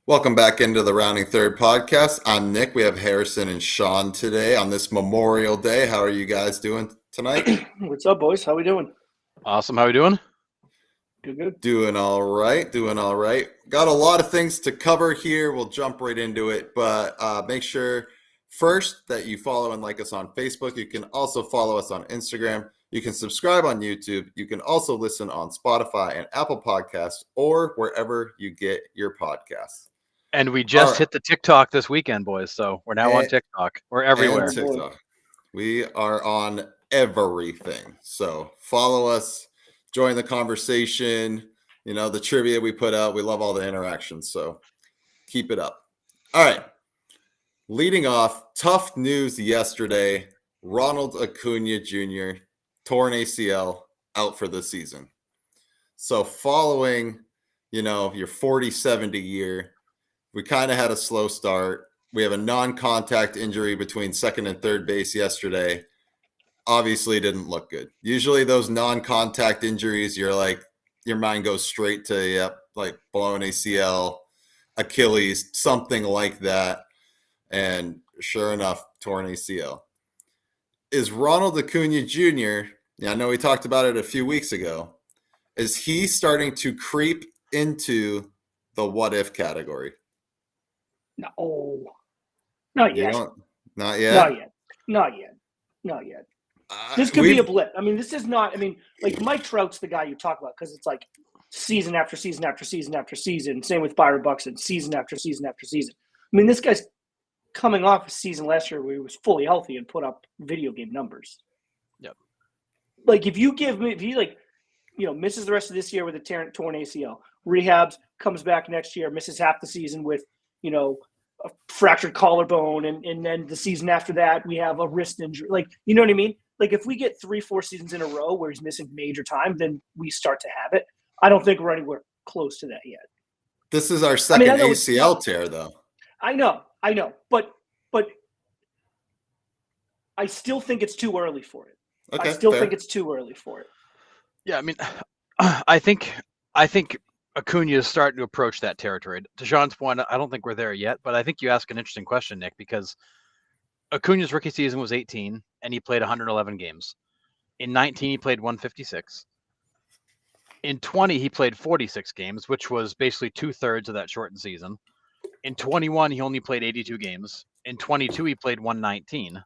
Welcome back into the Rounding Third podcast. I'm Nick. We have Harrison and Sean today on this Memorial Day. How are you guys doing tonight? What's up, boys? How we doing? Awesome. How we doing? Good. Doing all right. Got a lot of things to cover here. We'll jump right into it, but make sure first that you follow and like us on Facebook. You can also follow us on Instagram. You can subscribe on YouTube. You can also listen on Spotify and Apple Podcasts or wherever you get your podcasts. And we just hit the TikTok this weekend, boys. So we're now on TikTok. We're everywhere. TikTok. We are on everything. So follow us, join the conversation. You know, the trivia we put out. We love all the interactions. So keep it up. All right. Leading off, tough news yesterday. Ronald Acuna Jr., torn ACL, out for the season. So following, your 40-70 year, we kind of had a slow start. We have a non-contact injury between second and third base yesterday. Obviously didn't look good. Usually those non-contact injuries, your mind goes straight to, like blown ACL, Achilles, something like that. And sure enough, torn ACL. Is Ronald Acuna Jr., I know we talked about it a few weeks ago, is he starting to creep into the what-if category? No, not yet. Not yet? Not yet. This could be a blip. I mean, this is not. I mean, like Mike Trout's the guy you talk about because it's like season after season after season after season. Same with Byron Buxton, season after season after season. I mean, this guy's coming off a season last year where he was fully healthy and put up video game numbers. Yep. Like if he misses the rest of this year with a torn ACL, rehabs, comes back next year, misses half the season with a fractured collarbone, and then the season after that we have a wrist injury. Like, you know what I mean? Like if we get 3-4 seasons in a row where he's missing major time, then we start to have it. I don't think we're anywhere close to that yet. This is our second ACL tear, though. I know, but I still think it's too early for it. Okay, I still think it's too early for it. Yeah, I mean, I think Acuna is starting to approach that territory. To Sean's point, I don't think we're there yet, but I think you ask an interesting question, Nick, because Acuna's rookie season was 18, and he played 111 games. In 19, he played 156. In 20, he played 46 games, which was basically 2/3 of that shortened season. In 21, he only played 82 games. In 22, he played 119.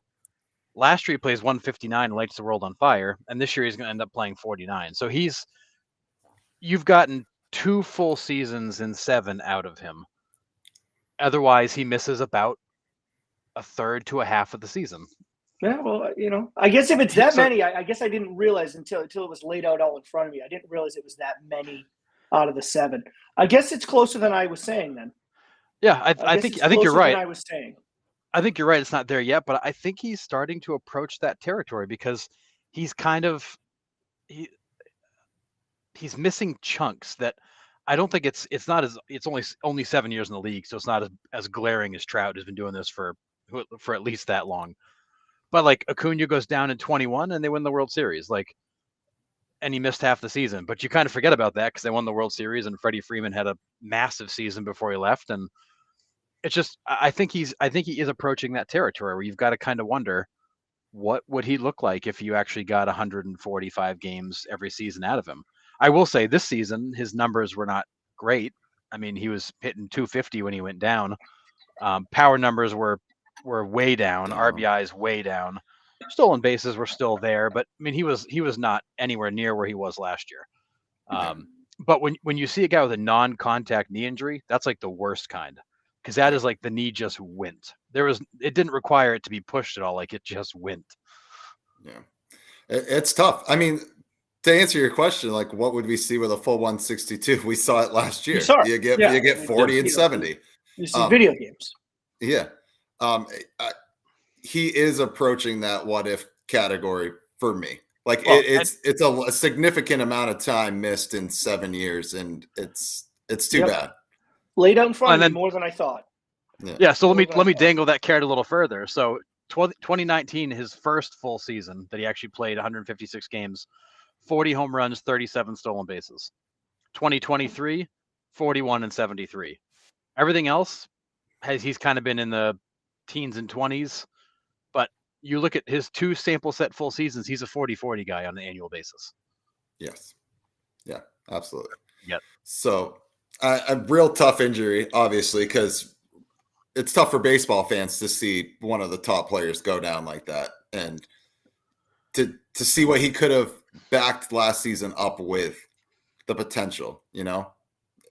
Last year, he plays 159, lights the world on fire, and this year he's going to end up playing 49. So you've gotten 2 full seasons in 7 out of him. Otherwise, he misses about a third to a half of the season. Yeah, well, I guess if it's that many, I guess I didn't realize until it was laid out all in front of me. I didn't realize it was that many out of the 7. I guess it's closer than I was saying then. Yeah, I think you're right. I was saying. I think you're right. It's not there yet, but I think he's starting to approach that territory because he's he's missing chunks that I don't think it's only 7 years in the league, so it's not as glaring as Trout has been doing this for at least that long. But like Acuna goes down in 21 and they win the World Series, and he missed half the season. But you kind of forget about that because they won the World Series and Freddie Freeman had a massive season before he left, and it's just I think he is approaching that territory where you've got to kind of wonder what would he look like if you actually got 145 games every season out of him. I will say this season his numbers were not great. I mean, he was hitting 250 when he went down. Power numbers were way down. RBIs way down. Stolen bases were still there, but I mean he was not anywhere near where he was last year. But when you see a guy with a non-contact knee injury, that's like the worst kind. Because that is like the knee just went. It didn't require it to be pushed at all. Like it just went. Yeah, it's tough. I mean, to answer your question, like what would we see with a full 162? We saw it last year. You get 40 and 70. You see video games. Yeah, he is approaching that what if category for me. Like it's a significant amount of time missed in 7 years, and it's too bad. Laid out in front of me more than I thought. Yeah, so let me dangle that carrot a little further. So 2019, his first full season that he actually played 156 games, 40 home runs, 37 stolen bases. 2023, 41 and 73. Everything else he's kind of been in the teens and 20s, but you look at his 2 sample set full seasons, he's a 40-40 guy on an annual basis. Yes. Yeah, absolutely. Yep. So a real tough injury, obviously, because it's tough for baseball fans to see one of the top players go down like that, and to see what he could have backed last season up with, the potential,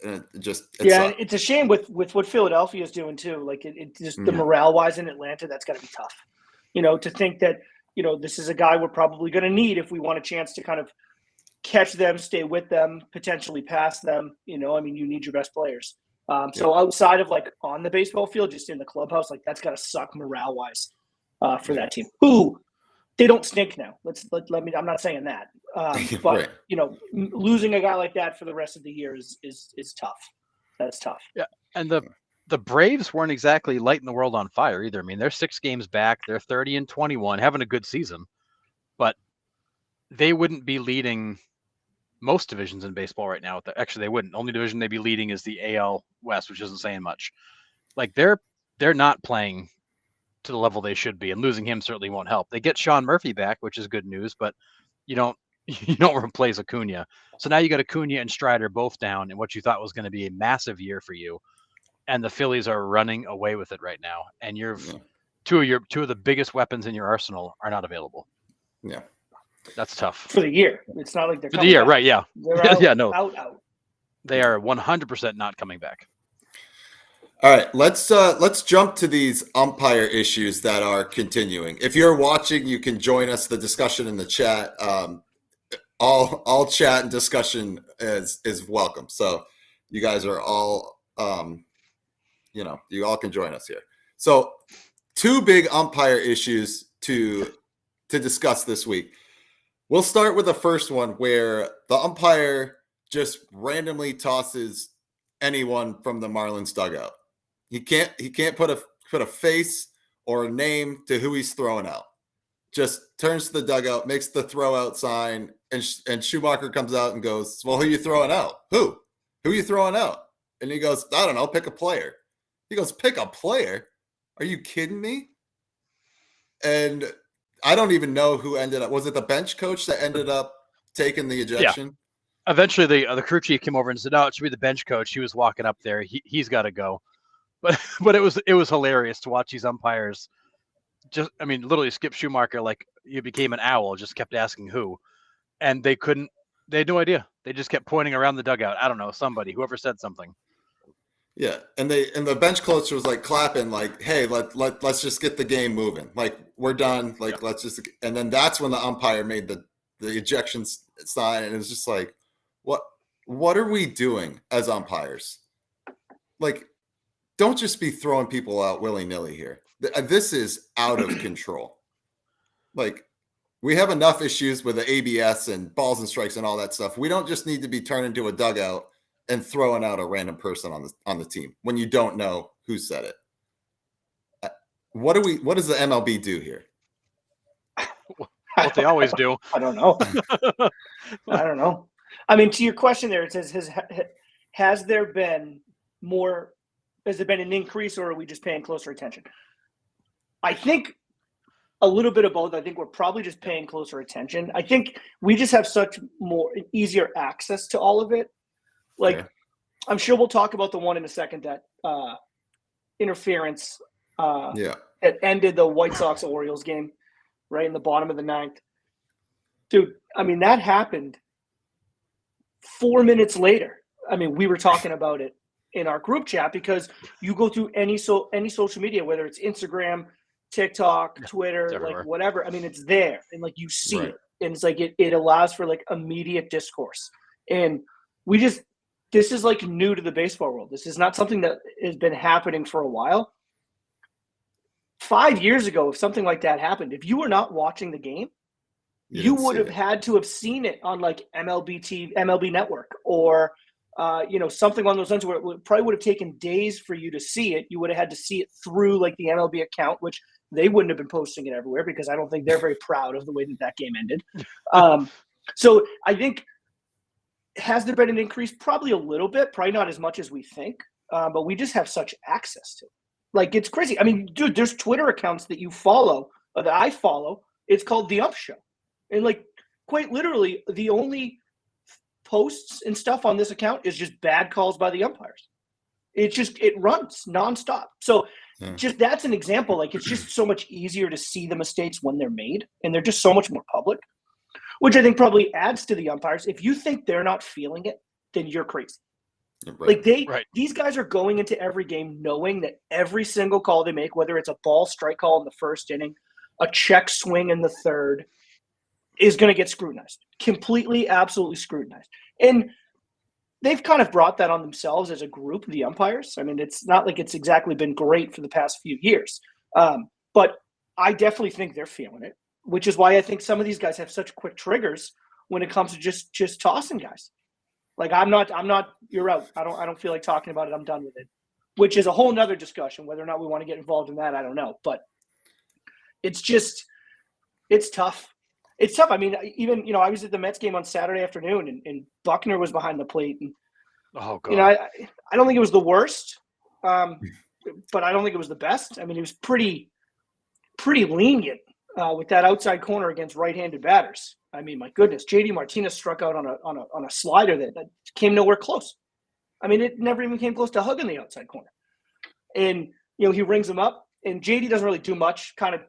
and it's a shame with what Philadelphia is doing too. Like it just the morale wise in Atlanta, that's got to be tough. To think that this is a guy we're probably going to need if we want a chance to kind of catch them, stay with them, potentially pass them. You need your best players. So outside of like on the baseball field, just in the clubhouse, like that's got to suck morale wise for that team. Who they don't stink now. Let me. I'm not saying that, but right. Losing a guy like that for the rest of the year is tough. That's tough. Yeah, and the Braves weren't exactly lighting the world on fire either. I mean, they're 6 games back. They're 30-21, having a good season, but they wouldn't be leading most divisions in baseball right now. Actually, they wouldn't. Only division they'd be leading is the AL West, which isn't saying much. Like they're not playing to the level they should be, and losing him certainly won't help. They get Sean Murphy back, which is good news, but you don't replace Acuna. So now you got Acuna and Strider both down in what you thought was going to be a massive year for you, and the Phillies are running away with it right now. And two of the biggest weapons in your arsenal are not available. Yeah. That's tough for the year. It's not like they're for the year, back. right? Yeah, they're out, yeah, no, out. They are 100% not coming back. All right, let's jump to these umpire issues that are continuing. If you're watching, you can join us the discussion in the chat. All chat and discussion is welcome. So you guys are all you all can join us here. So 2 big umpire issues to discuss this week. We'll start with the first one where the umpire just randomly tosses anyone from the Marlins dugout. He can't put a face or a name to who he's throwing out. Just turns to the dugout, makes the throw out sign, and Schumacher comes out and goes, "Well, who are you throwing out? Who are you throwing out?" And he goes, "I don't know, pick a player." He goes, "Pick a player? Are you kidding me?" And I don't even know who ended up. Was it the bench coach that ended up taking the ejection? Yeah. Eventually, the crew chief came over and said, "No, it should be the bench coach." He was walking up there. He's got to go. But it was hilarious to watch these umpires. Literally Skip Schumacher, like you became an owl, just kept asking who, and they had no idea. They just kept pointing around the dugout. I don't know, whoever said something. Yeah, and the bench coach was like clapping, like, "Hey, let's just get the game moving. Like we're done. Like let's just." And then that's when the umpire made the ejection sign, and it was just like, what are we doing as umpires? Like, don't just be throwing people out willy-nilly here. This is out of control. Like, we have enough issues with the ABS and balls and strikes and all that stuff. We don't just need to be turned into a dugout and throwing out a random person on the team when you don't know who said it. What does the MLB do here? What they always do. I don't know. I don't know. I mean, to your question there, it says, has there been an increase, or are we just paying closer attention? I think a little bit of both. I think we're probably just paying closer attention. I think we just have such easier access to all of it. Like, okay. I'm sure we'll talk about the one in a second, that interference that ended the White Sox-Orioles game right in the bottom of the 9th. Dude, I mean, that happened 4 minutes later. I mean, we were talking about it in our group chat because you go through any social media, whether it's Instagram, TikTok, Twitter, like whatever. I mean, it's there, and like you see it, and it's like it allows for like immediate discourse. And this is like new to the baseball world. This is not something that has been happening for a while. 5 years ago, if something like that happened, if you were not watching the game, you would have had to have seen it on like MLB TV, MLB Network, or something along those lines, where it probably would have taken days for you to see it. You would have had to see it through like the MLB account, which they wouldn't have been posting it everywhere because I don't think they're very proud of the way that game ended. So I think, has there been an increase? Probably a little bit, probably not as much as we think. but we just have such access to it. Like, it's crazy. I mean, dude, there's Twitter accounts that you follow, or that I follow. It's called The Ump Show. And, like, quite literally, the only posts and stuff on this account is just bad calls by the umpires. It runs nonstop. So just that's an example. Like, it's just so much easier to see the mistakes when they're made, and they're just so much more public, which I think probably adds to the umpires. If you think they're not feeling it, then you're crazy. Right. Like these guys are going into every game knowing that every single call they make, whether it's a ball strike call in the first inning, a check swing in the third, is going to get scrutinized. Completely, absolutely scrutinized. And they've kind of brought that on themselves as a group, the umpires. I mean, it's not like it's exactly been great for the past few years. But I definitely think they're feeling it, which is why I think some of these guys have such quick triggers when it comes to just tossing guys. Like, I'm not, you're out. I don't feel like talking about it. I'm done with it, which is a whole nother discussion. Whether or not we want to get involved in that, I don't know. But it's tough. It's tough. I mean, even, I was at the Mets game on Saturday afternoon, and Buckner was behind the plate. And, oh, God. I don't think it was the worst, but I don't think it was the best. I mean, it was pretty lenient with that outside corner against right-handed batters. I mean, my goodness, JD Martinez struck out on a slider that came nowhere close. I mean, it never even came close to hugging the outside corner. And, he rings him up, and JD doesn't really do much, kind of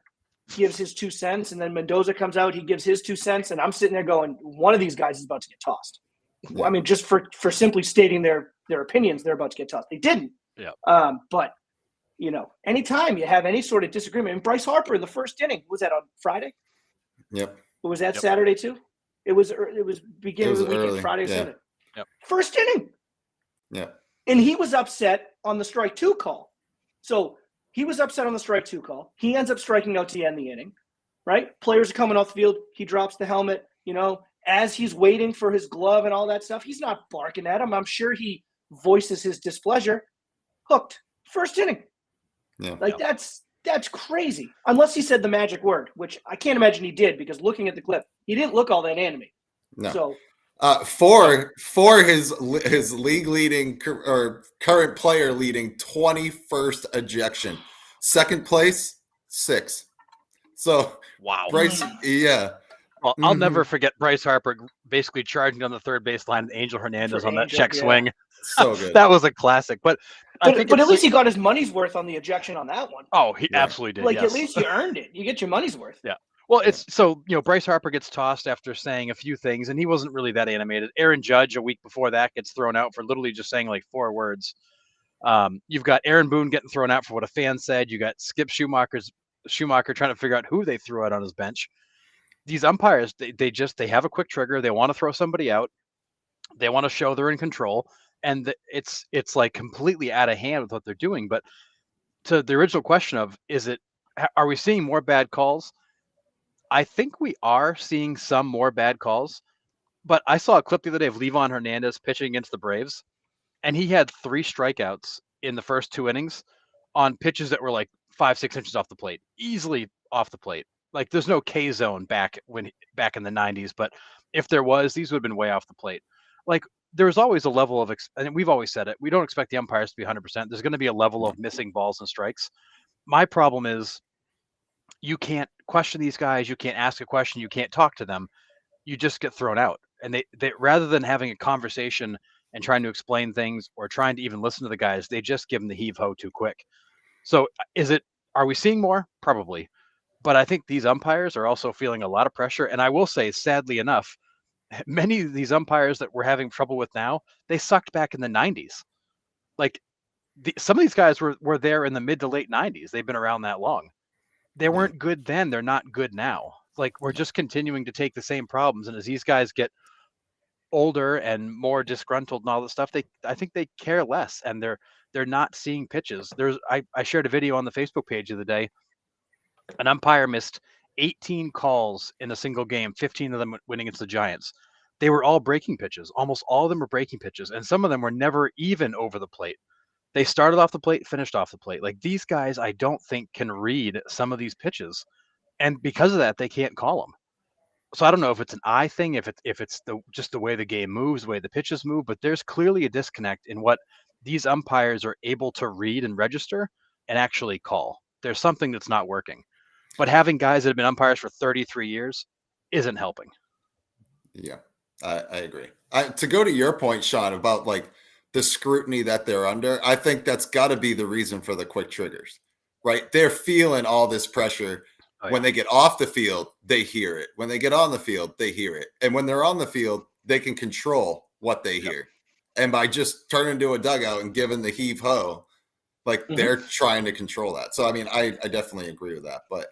gives his 2 cents, and then Mendoza comes out, he gives his 2 cents, and I'm sitting there going, one of these guys is about to get tossed. Yeah. I mean, just for simply stating their opinions, they're about to get tossed. They didn't. Yeah. But, anytime you have any sort of disagreement, and Bryce Harper in the first inning, was that on Friday? Yep. Was that Saturday too? It was beginning of the weekend, early. Friday or Saturday. Yep. First inning. Yeah. And he was upset on the strike 2 call. So he was upset on the strike 2 call. He ends up striking out to end the inning, right? Players are coming off the field. He drops the helmet, as he's waiting for his glove and all that stuff. He's not barking at him. I'm sure he voices his displeasure. Hooked. First inning. Yeah. That's crazy. Unless he said the magic word, which I can't imagine he did, because looking at the clip, he didn't look all that animated. No. So for his league leading or current player leading 21st ejection, second place 6. So wow, Bryce, yeah. Well, I'll never forget Bryce Harper basically charging on the third baseline, Angel Hernandez on that check swing. So good. That was a classic. But at least he got his money's worth on the ejection on that one. Oh, he absolutely did. Like, at least you earned it. You get your money's worth. Yeah. Well, it's so, Bryce Harper gets tossed after saying a few things, and he wasn't really that animated. Aaron Judge, a week before that, gets thrown out for literally just saying like 4 words. You've got Aaron Boone getting thrown out for what a fan said. You got Skip Schumacher trying to figure out who they threw out on his bench. These umpires, they have a quick trigger. They want to throw somebody out. They want to show they're in control, and it's like completely out of hand with what they're doing. But to the original question of, are we seeing more bad calls? I think we are seeing some more bad calls, but I saw a clip the other day of Livan Hernandez pitching against the Braves, and he had 3 strikeouts in the first 2 innings on pitches that were like 5-6 inches off the plate, easily off the plate. Like, there's no K zone back in the 90s, but if there was, these would have been way off the plate. Like, there's always a level of, and we've always said it, we don't expect the umpires to be 100%. There's going to be a level of missing balls and strikes. My problem is, you can't question these guys. You can't ask a question. You can't talk to them. You just get thrown out. And they rather than having a conversation and trying to explain things or trying to even listen to the guys, they just give them the heave-ho too quick. So are we seeing more? Probably. But I think these umpires are also feeling a lot of pressure. And I will say, sadly enough, many of these umpires that we're having trouble with now, they sucked back in the 90s. Like, some of these guys were there in the mid to late 90s. They've been around that long. They weren't good then. They're not good now. Like, we're just continuing to take the same problems. And as these guys get older and more disgruntled and all this stuff, I think they care less, and they're not seeing pitches. I shared a video on the Facebook page the other day. An umpire missed 18 calls in a single game, 15 of them winning against the Giants. They were all breaking pitches. Almost all of them were breaking pitches, and some of them were never even over the plate. They started off the plate, finished off the plate. Like, these guys, I don't think can read some of these pitches, and because of that, they can't call them. So I don't know if it's an eye thing, if it's just the way the game moves, the way the pitches move, but there's clearly a disconnect in what these umpires are able to read and register and actually call. There's something that's not working. But having guys that have been umpires for 33 years isn't helping. Yeah, I agree. To go to your point, Sean, about like the scrutiny that they're under, I think that's got to be the reason for the quick triggers, right? They're feeling all this pressure. When they get off the field, they hear it. When they get on the field, they hear it. And when they're on the field, they can control what they hear. And by just turning to a dugout and giving the heave ho, like they're trying to control that. So, I mean, I definitely agree with that. But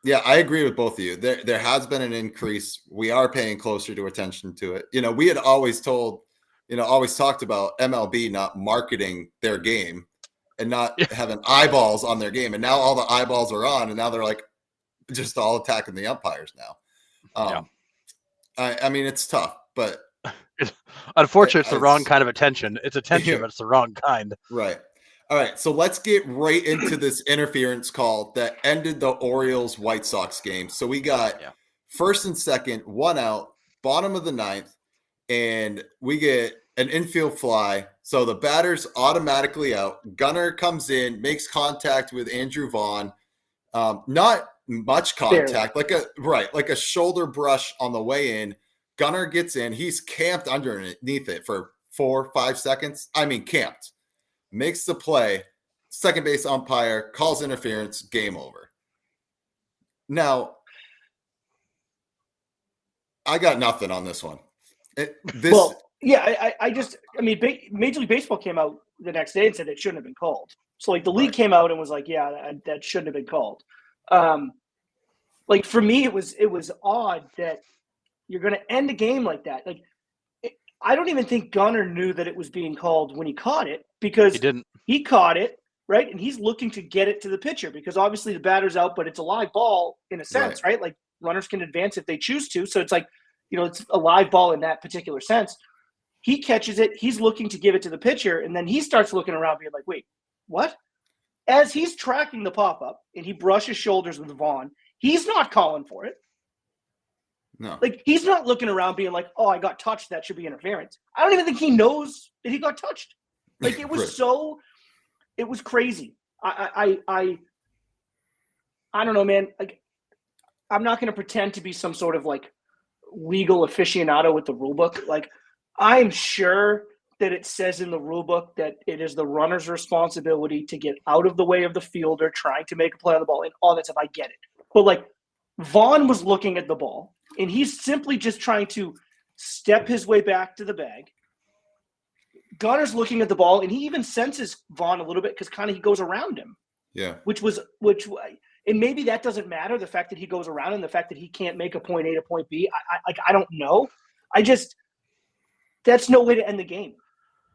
yeah, I agree with both of you. There has been an increase. We are paying closer to attention to it. You know, we had always talked about MLB not marketing their game and not having eyeballs on their game. And now all the eyeballs are on, and now they're like just all attacking the umpires now. I mean, it's tough, but unfortunately, it's the wrong kind of attention. It's attention, but it's the wrong kind. Right. All right. So let's get right into this interference call that ended the Orioles White Sox game. So we got first and second, 1 out, bottom of the ninth, and we get an infield fly. So the batter's automatically out. Gunnar comes in, makes contact with Andrew Vaughn. Not much contact, like a shoulder brush on the way in. Gunnar gets in. He's camped underneath it for 4-5 seconds. I mean, camped. Makes the play. Second base umpire calls interference. Game over. Now, I got nothing on this one. I mean, Major League Baseball came out the next day and said it shouldn't have been called. So, like, the league came out and was like, yeah, that shouldn't have been called. Like, for me, it was odd that you're going to end a game like that. Like, I don't even think Gunnar knew that it was being called when he caught it, because he caught it, right? And he's looking to get it to the pitcher because obviously the batter's out, but it's a live ball in a sense, right? Like, runners can advance if they choose to. So it's like, you know, it's a live ball in that particular sense. He catches it. He's looking to give it to the pitcher. And then he starts looking around being like, wait, what? As he's tracking the pop-up and he brushes shoulders with Vaughn, he's not calling for it. No. Like, he's not looking around being like, oh, I got touched. That should be interference. I don't even think he knows that he got touched. Like, it was it was crazy. I don't know, man. Like, I'm not going to pretend to be some sort of like legal aficionado with the rule book. Like, I'm sure that it says in the rule book that it is the runner's responsibility to get out of the way of the fielder trying to make a play on the ball and all that stuff. I get it. But like, Vaughn was looking at the ball and he's simply just trying to step his way back to the bag. Gunner's looking at the ball and he even senses Vaughn a little bit because kind of he goes around him. Yeah. And maybe that doesn't matter, the fact that he goes around and the fact that he can't make a point A to point B. I don't know. That's no way to end the game.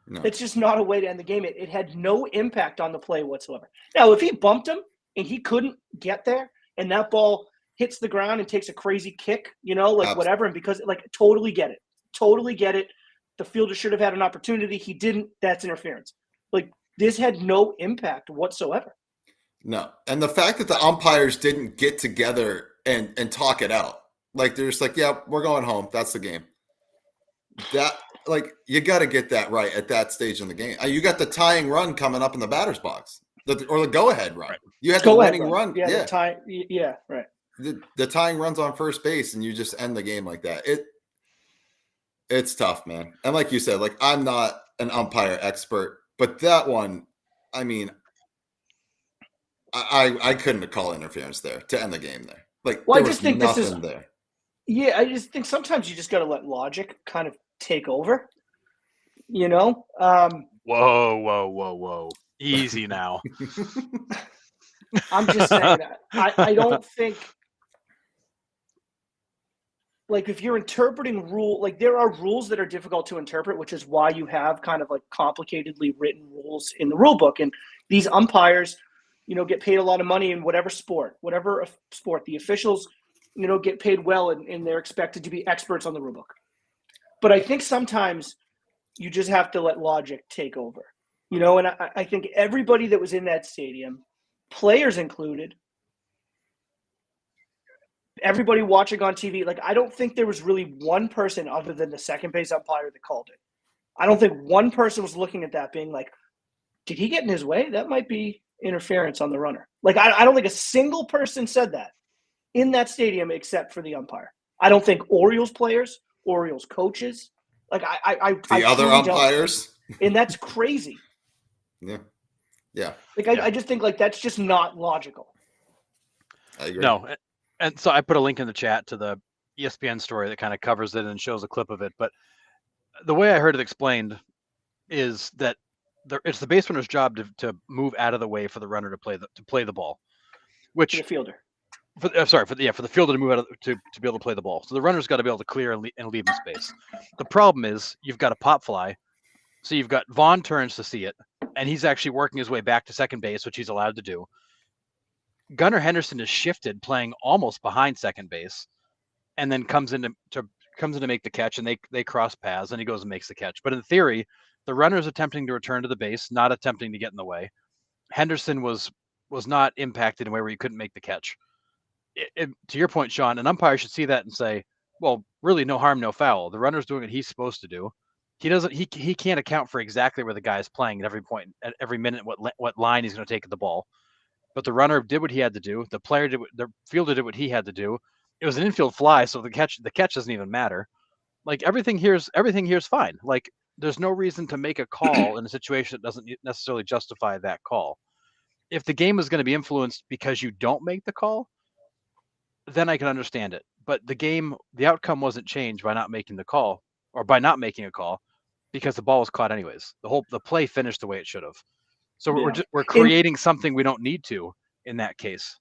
No. It's just not a way to end the game. It had no impact on the play whatsoever. Now, if he bumped him and he couldn't get there and that ball hits the ground and takes a crazy kick, you know, like whatever, and because like totally get it. The fielder should have had an opportunity. He didn't. That's interference. Like, this had no impact whatsoever. No. And the fact that the umpires didn't get together and talk it out. Like, they're just like, yeah, we're going home. That's the game. That, like, you got to get that right at that stage in the game. You got the tying run coming up in the batter's box, or the go-ahead run. Right. You had the winning run. Yeah, right. The tying runs on first base, and you just end the game like that. It's tough, man. And like you said, like, I'm not an umpire expert, but that one, I mean, I couldn't have called interference there to end the game there. Like, well, there was nothing there. Yeah, I just think sometimes you just got to let logic kind of take over, you know? Whoa. Easy now. I'm just saying that. I don't think, like, if you're interpreting like, there are rules that are difficult to interpret, which is why you have kind of like complicatedly written rules in the rule book. And these umpires, you know, get paid a lot of money in whatever sport. The officials, you know, get paid well and they're expected to be experts on the rule book. But I think sometimes you just have to let logic take over, you know, and I think everybody that was in that stadium, players included, everybody watching on TV, like, I don't think there was really one person other than the second base umpire that called it. I don't think one person was looking at that being like, did he get in his way? That might be interference on the runner. Like, I don't think a single person said that in that stadium except for the umpire. I don't think Orioles players, Orioles coaches, like The other truly umpires. don't. And that's crazy. Yeah. Yeah. Like, I just think like that's just not logical. I agree. No. And so I put a link in the chat to the ESPN story that kind of covers it and shows a clip of it. But the way I heard it explained is that it's the base runner's job to move out of the way for the runner to play the ball, which The fielder. for the fielder to move out to be able to play the ball. So the runner's got to be able to clear and leave in space. The problem is you've got a pop fly, so you've got Vaughn turns to see it, and he's actually working his way back to second base, which he's allowed to do. Gunnar Henderson is shifted, playing almost behind second base, and then comes in to make the catch, and they cross paths, and he goes and makes the catch. But in theory, the runner is attempting to return to the base, not attempting to get in the way. Henderson was not impacted in a way where he couldn't make the catch. To your point, Sean, an umpire should see that and say, well, really no harm, no foul. The runner's doing what he's supposed to do. He can't account for exactly where the guy is playing at every point, at every minute, what line he's going to take at the ball. But the runner did what he had to do. The fielder did what he had to do. It was an infield fly, so the catch doesn't even matter. Like everything here's fine. Like there's no reason to make a call in a situation that doesn't necessarily justify that call. If the game is going to be influenced because you don't make the call, then I can understand it. But the outcome wasn't changed by not making the call or by not making a call because the ball was caught anyways. The play finished the way it should have. So we're creating something we don't need to in that case.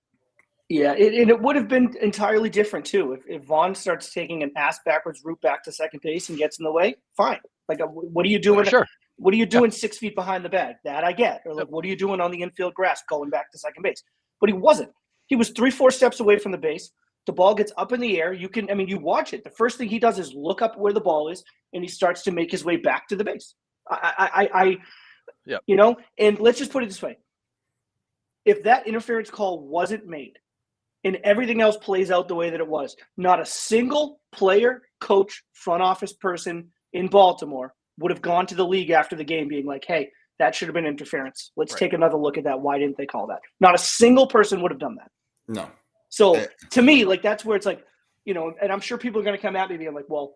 Yeah, and it would have been entirely different too if Vaughn starts taking an ass backwards route back to second base and gets in the way. Fine. Like, what are you doing? Sure. What are you doing 6 feet behind the bag? That I get. Or like, what are you doing on the infield grass going back to second base? But he wasn't. He was 3-4 steps away from the base. The ball gets up in the air. You watch it. The first thing he does is look up where the ball is, and he starts to make his way back to the base. And let's just put it this way. If that interference call wasn't made and everything else plays out the way that it was, not a single player, coach, front office person in Baltimore would have gone to the league after the game being like, hey, that should have been interference. Let's take another look at that. Why didn't they call that? Not a single person would have done that. No. So to me, like, that's where it's like, and I'm sure people are going to come at me being like, well,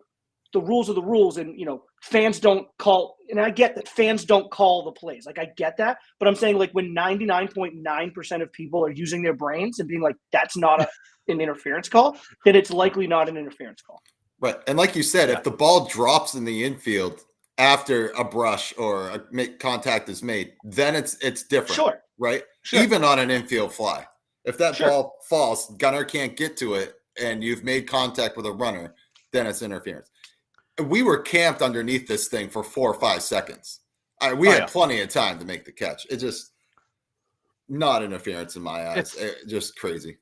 the rules are the rules, and fans don't call. And I get that fans don't call the plays. Like, I get that, but I'm saying, like, when 99.9% of people are using their brains and being like, that's not an interference call, then it's likely not an interference call. Right, and like you said, if the ball drops in the infield after a brush or contact is made, then it's different. Sure. Right. Sure. Even on an infield fly, if that ball falls, gunner can't get to it, and you've made contact with a runner, then it's interference. We were camped underneath this thing for 4 or 5 seconds. We had plenty of time to make the catch. It's just not interference in my eyes. It's just crazy.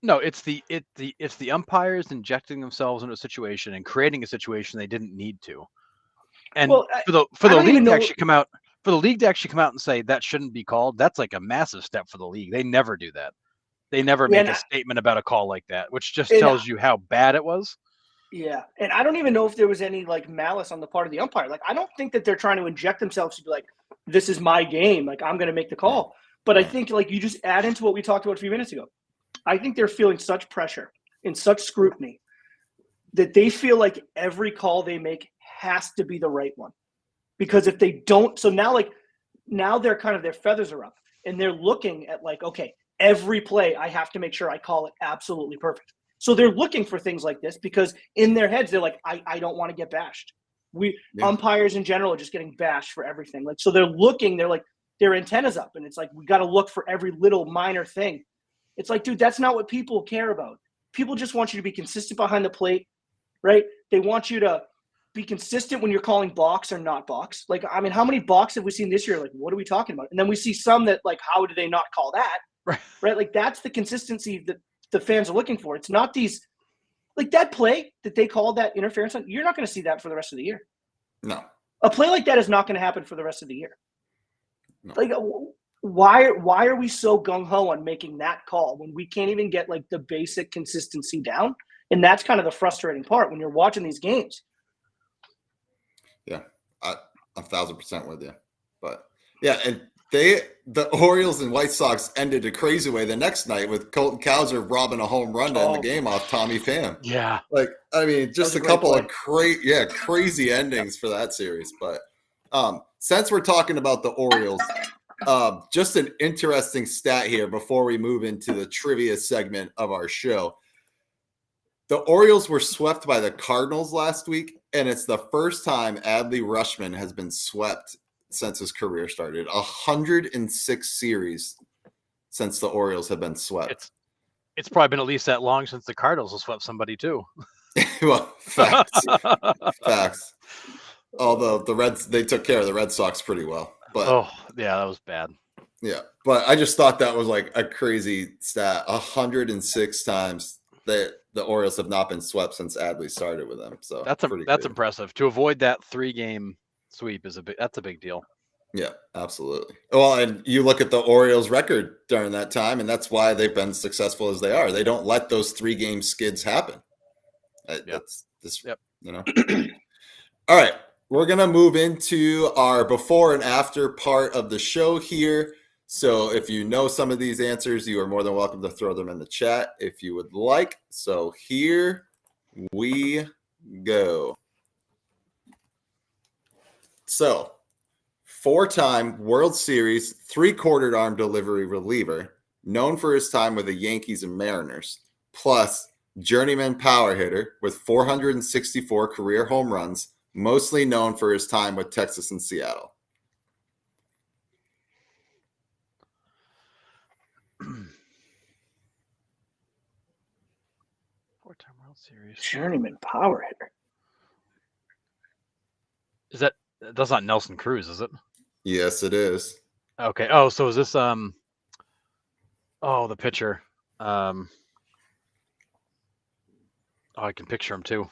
No, it's the umpires injecting themselves into a situation and creating a situation they didn't need to. And for the league to actually come out and say that shouldn't be called, that's like a massive step for the league. They never do that. They never make a statement about a call like that, which just tells you how bad it was. Yeah, and I don't even know if there was any like malice on the part of the umpire. Like, I don't think that they're trying to inject themselves to be like, this is my game. Like, I'm going to make the call. But I think, like, you just add into what we talked about a few minutes ago. I think they're feeling such pressure and such scrutiny that they feel like every call they make has to be the right one. Because if they don't, so now they're kind of, their feathers are up and they're looking at like, okay, every play I have to make sure I call it absolutely perfect. So they're looking for things like this because in their heads, they're like, I don't want to get bashed. Umpires in general are just getting bashed for everything. Like, so they're looking, they're like, their antennas up. And it's like, we got to look for every little minor thing. It's like, dude, that's not what people care about. People just want you to be consistent behind the plate, right? They want you to be consistent when you're calling box or not box. Like, I mean, how many box have we seen this year? Like, what are we talking about? And then we see some that like, how do they not call that? Right? Like, that's the consistency that the fans are looking for. It's not these, like that play that they called that interference on. You're not going to see that for the rest of the year. No. A play like that is not going to happen for the rest of the year. No. Like, why are we so gung-ho on making that call when we can't even get like the basic consistency down? And that's kind of the frustrating part when you're watching these games. Yeah. 1,000% with you. But yeah, and the Orioles and White Sox ended a crazy way the next night with Colton Cowser robbing a home run to end the game off Tommy Pham. Yeah. Like, I mean, just a a great couple play. of crazy endings for that series. But since we're talking about the Orioles, just an interesting stat here before we move into the trivia segment of our show. The Orioles were swept by the Cardinals last week, and it's the first time Adley Rutschman has been swept since his career started. 106 series since the Orioles have been swept. It's probably been at least that long since the Cardinals have swept somebody too. Well, facts. Although the Reds, they took care of the Red Sox pretty well. But oh, yeah, that was bad. yeah, but I just thought that was like a crazy stat. 106 times that the Orioles have not been swept since Adley started with them. So that's impressive. To avoid that 3-game sweep that's a big deal. Yeah, absolutely. Well, and you look at the Orioles record during that time, and that's why they've been successful as they are. They don't let those 3-game skids happen. That's this, you know. All right, we're gonna move into our before and after part of the show here. So if you know some of these answers, you are more than welcome to throw them in the chat if you would like. So here we go. So 4-time World Series 3/4 arm delivery reliever, known for his time with the Yankees and Mariners, plus journeyman power hitter with 464 career home runs, mostly known for his time with Texas and Seattle. Four-time World Series. Journeyman power hitter. That's not Nelson Cruz, is it? Yes, it is. Okay. Oh, so is this the pitcher? I can picture him too.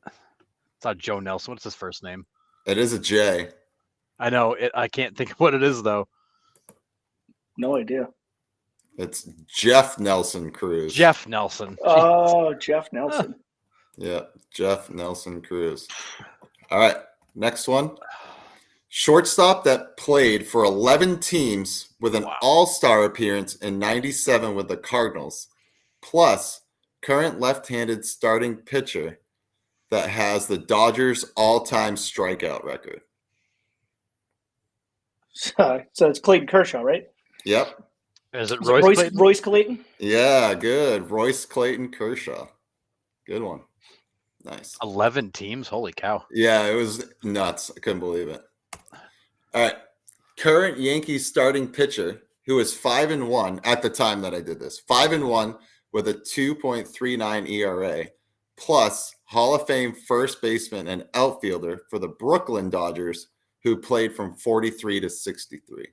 It's not Joe Nelson. What's his first name? It is a J. I know it. I can't think of what it is though. No idea. It's Jeff Nelson Cruz. Jeff Nelson. Oh, Jeff Nelson. Yeah, Jeff Nelson Cruz. All right, next one. Shortstop that played for 11 teams with an all-star appearance in 97 with the Cardinals, plus current left-handed starting pitcher that has the Dodgers' all-time strikeout record. So it's Clayton Kershaw, right? Yep. Is it Royce Clayton? Yeah, good. Royce Clayton Kershaw. Good one. Nice. 11 teams? Holy cow. Yeah, it was nuts. I couldn't believe it. All right. Current Yankees starting pitcher who is 5-1 at the time that I did this. 5-1 with a 2.39 ERA, plus Hall of Fame first baseman and outfielder for the Brooklyn Dodgers, who played from 43 to 63.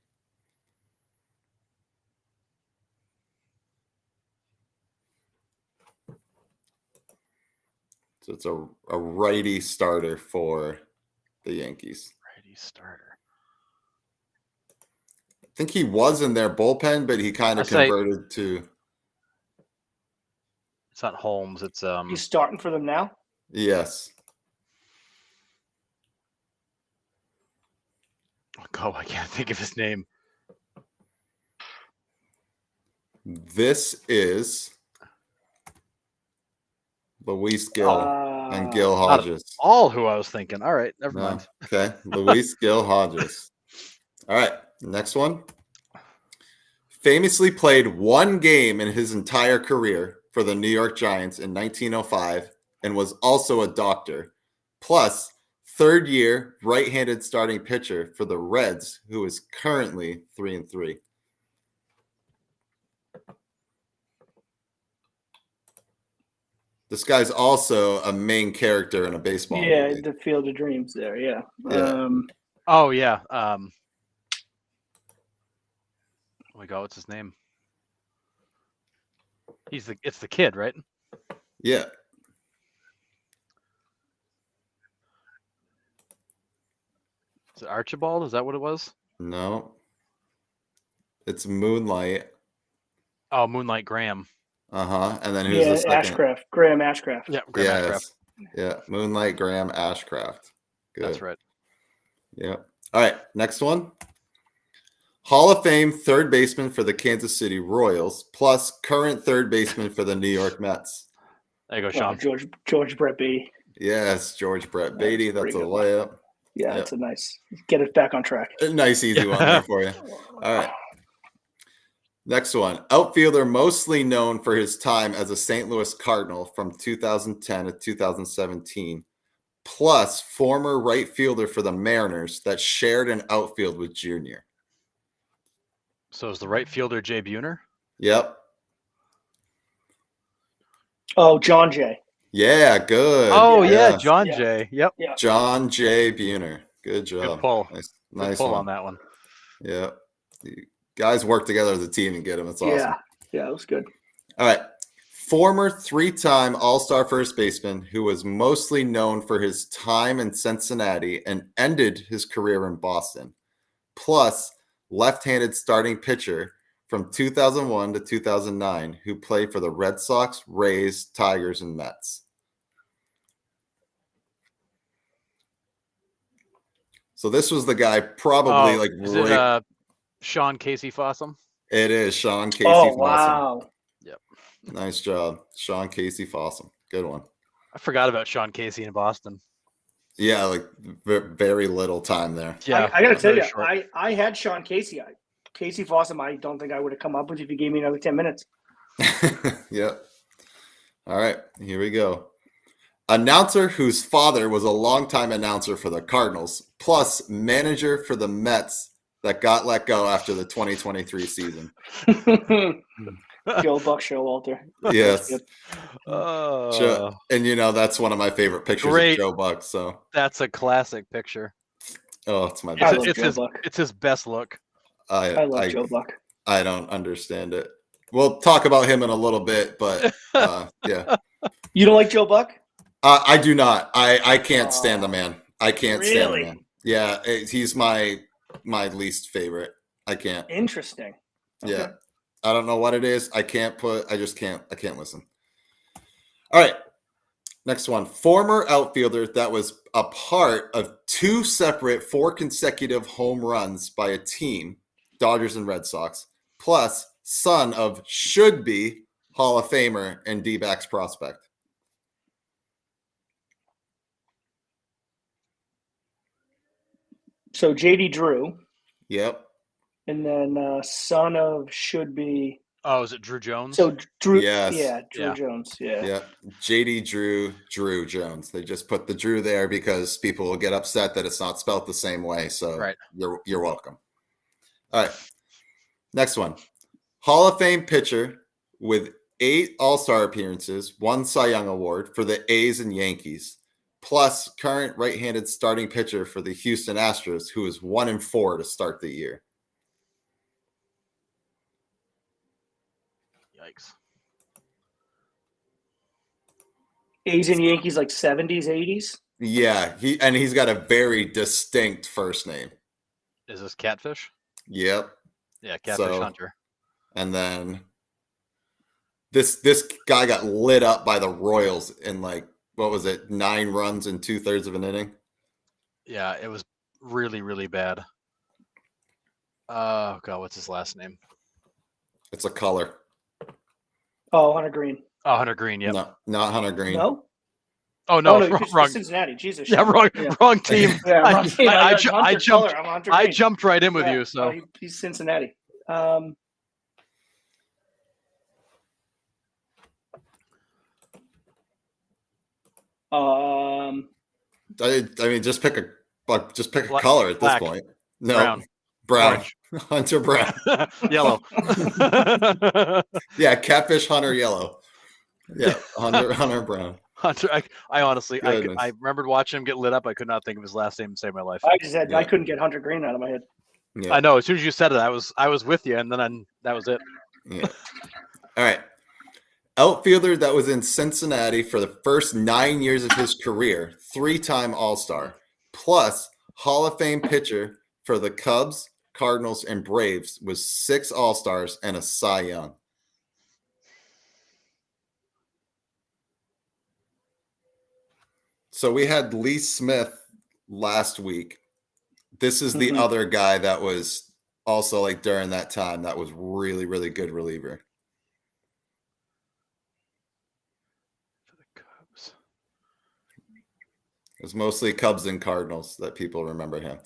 So it's a righty starter for the Yankees. Righty starter. I think he was in their bullpen, but he kind of converted to. It's not Holmes. It's He's starting for them now? Yes. Oh, I can't think of his name. This is Luis Gil and Gil Hodges. All who I was thinking. All right, never mind. Okay, Luis Gil Hodges. All right, next one. Famously played one game in his entire career for the New York Giants in 1905 and was also a doctor, plus third-year right-handed starting pitcher for the Reds, who is currently 3-3. This guy's also a main character in a baseball movie. The Field of Dreams there, yeah. Oh, yeah. Oh, my God, what's his name? It's the kid, right? Yeah. Is it Archibald? Is that what it was? No. It's Moonlight. Oh, Moonlight Graham. Uh-huh. And then who's the second? Ashcraft. Graham Ashcraft. Yeah, Graham Ashcraft. Yeah, Moonlight Graham Ashcraft. Good. That's right. Yeah. All right. Next one. Hall of Fame third baseman for the Kansas City Royals, plus current third baseman for the New York Mets. There you go, Sean. George Brett Beatty. Yes, George Brett Beatty. That's a pretty good one. layup. Yeah, it's a nice. Get it back on track. A nice, easy one there for you. All right. Next one. Outfielder mostly known for his time as a St. Louis Cardinal from 2010 to 2017, plus former right fielder for the Mariners that shared an outfield with Junior. So is the right fielder Jay Buhner? Yep. Oh, John Jay. Yeah, good. Oh, yeah, John Yeah. Jay. Yep. Yeah. John J. Buhner. Good job. Good pull. Nice Good pull one. on that one. Yeah. The guys work together as a team and get him. It's awesome. Yeah, it was good. All right. Former three-time All-Star first baseman who was mostly known for his time in Cincinnati and ended his career in Boston, plus left-handed starting pitcher from 2001 to 2009 who played for the Red Sox, Rays, Tigers, and Mets. So this was the guy probably is it Sean Casey Fossum? It is Sean Casey Oh, Fossum. wow. Yep. Nice job. Sean Casey Fossum. Good one. I forgot about Sean Casey in Boston. Yeah, like very little time there. Yeah, I got to tell you, short. I had Sean Casey. Casey Fossum, I don't think I would have come up with if you gave me another 10 minutes. Yep. All right, here we go. Announcer whose father was a longtime announcer for the Cardinals, plus manager for the Mets that got let go after the 2023 season. Joe Buck Showalter. Yes. And that's one of my favorite pictures of Joe Buck. So that's a classic picture. Oh, it's my best. It's his best look. I love Joe Buck. I don't understand it. We'll talk about him in a little bit, but yeah. You don't like Joe Buck? I do not. I can't stand the man. I can't stand the Really? man. Yeah, he's my least favorite. I can't. Interesting. Okay. Yeah. I don't know what it is. I can't listen. All right. Next one. Former outfielder that was a part of two separate 4 consecutive home runs by a team, Dodgers and Red Sox, plus son of should be Hall of Famer and D-backs prospect. So JD Drew. Yep. And then son of should be. Oh, is it Drew Jones? So Drew. Yes. Yeah, Drew Jones. Yeah. Yeah. JD Drew Jones. They just put the Drew there because people will get upset that it's not spelled the same way. So right. You're welcome. All right. Next one. Hall of Fame pitcher with 8 All-Star appearances, 1 Cy Young Award for the A's and Yankees, plus current right-handed starting pitcher for the Houston Astros, who is 1-4 to start the year. Yikes. A's and Yankees like 70s, 80s? Yeah, he's got a very distinct first name. Is this Catfish? Yep. Yeah, Catfish Hunter. And then this guy got lit up by the Royals in 9 runs in 2/3 of an inning? Yeah, it was really, really bad. Oh, God, what's his last name? It's a color. Oh, Hunter Green. Oh, Hunter Green, yep. No, not Hunter Green. No? Oh, no, wrong. Cincinnati, Jesus. Yeah, wrong team. Yeah, wrong team. I jumped right in with you, so. He's Cincinnati. I mean, just pick a color at black, this point. No, brown. Hunter Brown. Yellow. Yeah, Catfish Hunter Yellow. Yeah, Hunter Brown. Hunter, I honestly, I remembered watching him get lit up. I could not think of his last name to save my life. I couldn't get Hunter Green out of my head. Yeah. I know. As soon as you said it, I was with you, and then that was it. Yeah. All right. Outfielder that was in Cincinnati for the first 9 years of his career, 3-time All-Star, plus Hall of Fame pitcher for the Cubs, Cardinals, and Braves, was 6 All-Stars and a Cy Young. So we had Lee Smith last week. this is the Mhm. other guy that was also like during that time that was really, really good reliever. For the Cubs. It was mostly Cubs and Cardinals that people remember him.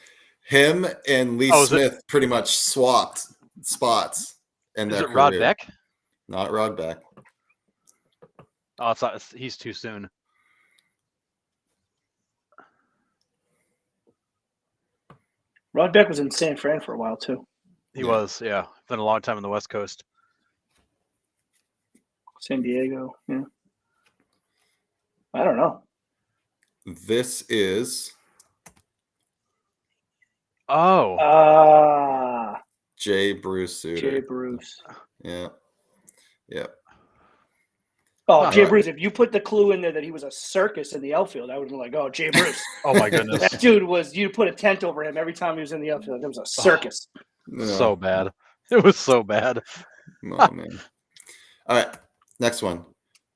Him and Lee Oh, is it- Smith pretty much swapped spots in Is their it Rod career. Beck? Not Rod Beck. Oh, it's not. He's too soon. Rod Beck was in San Fran for a while too. He Yeah. was, yeah. Been a long time on the West Coast. San Diego. Yeah. I don't know. This is Oh, Jay Bruce Suter. Jay Bruce. Yeah. Yeah. Oh, Huh. Jay Bruce. If you put the clue in there that he was a circus in the outfield, I would be like, oh, Jay Bruce. oh my goodness. That dude was, you put a tent over him every time he was in the outfield. It was a circus. No. So bad. It was so bad. Oh, man. All right. Next one.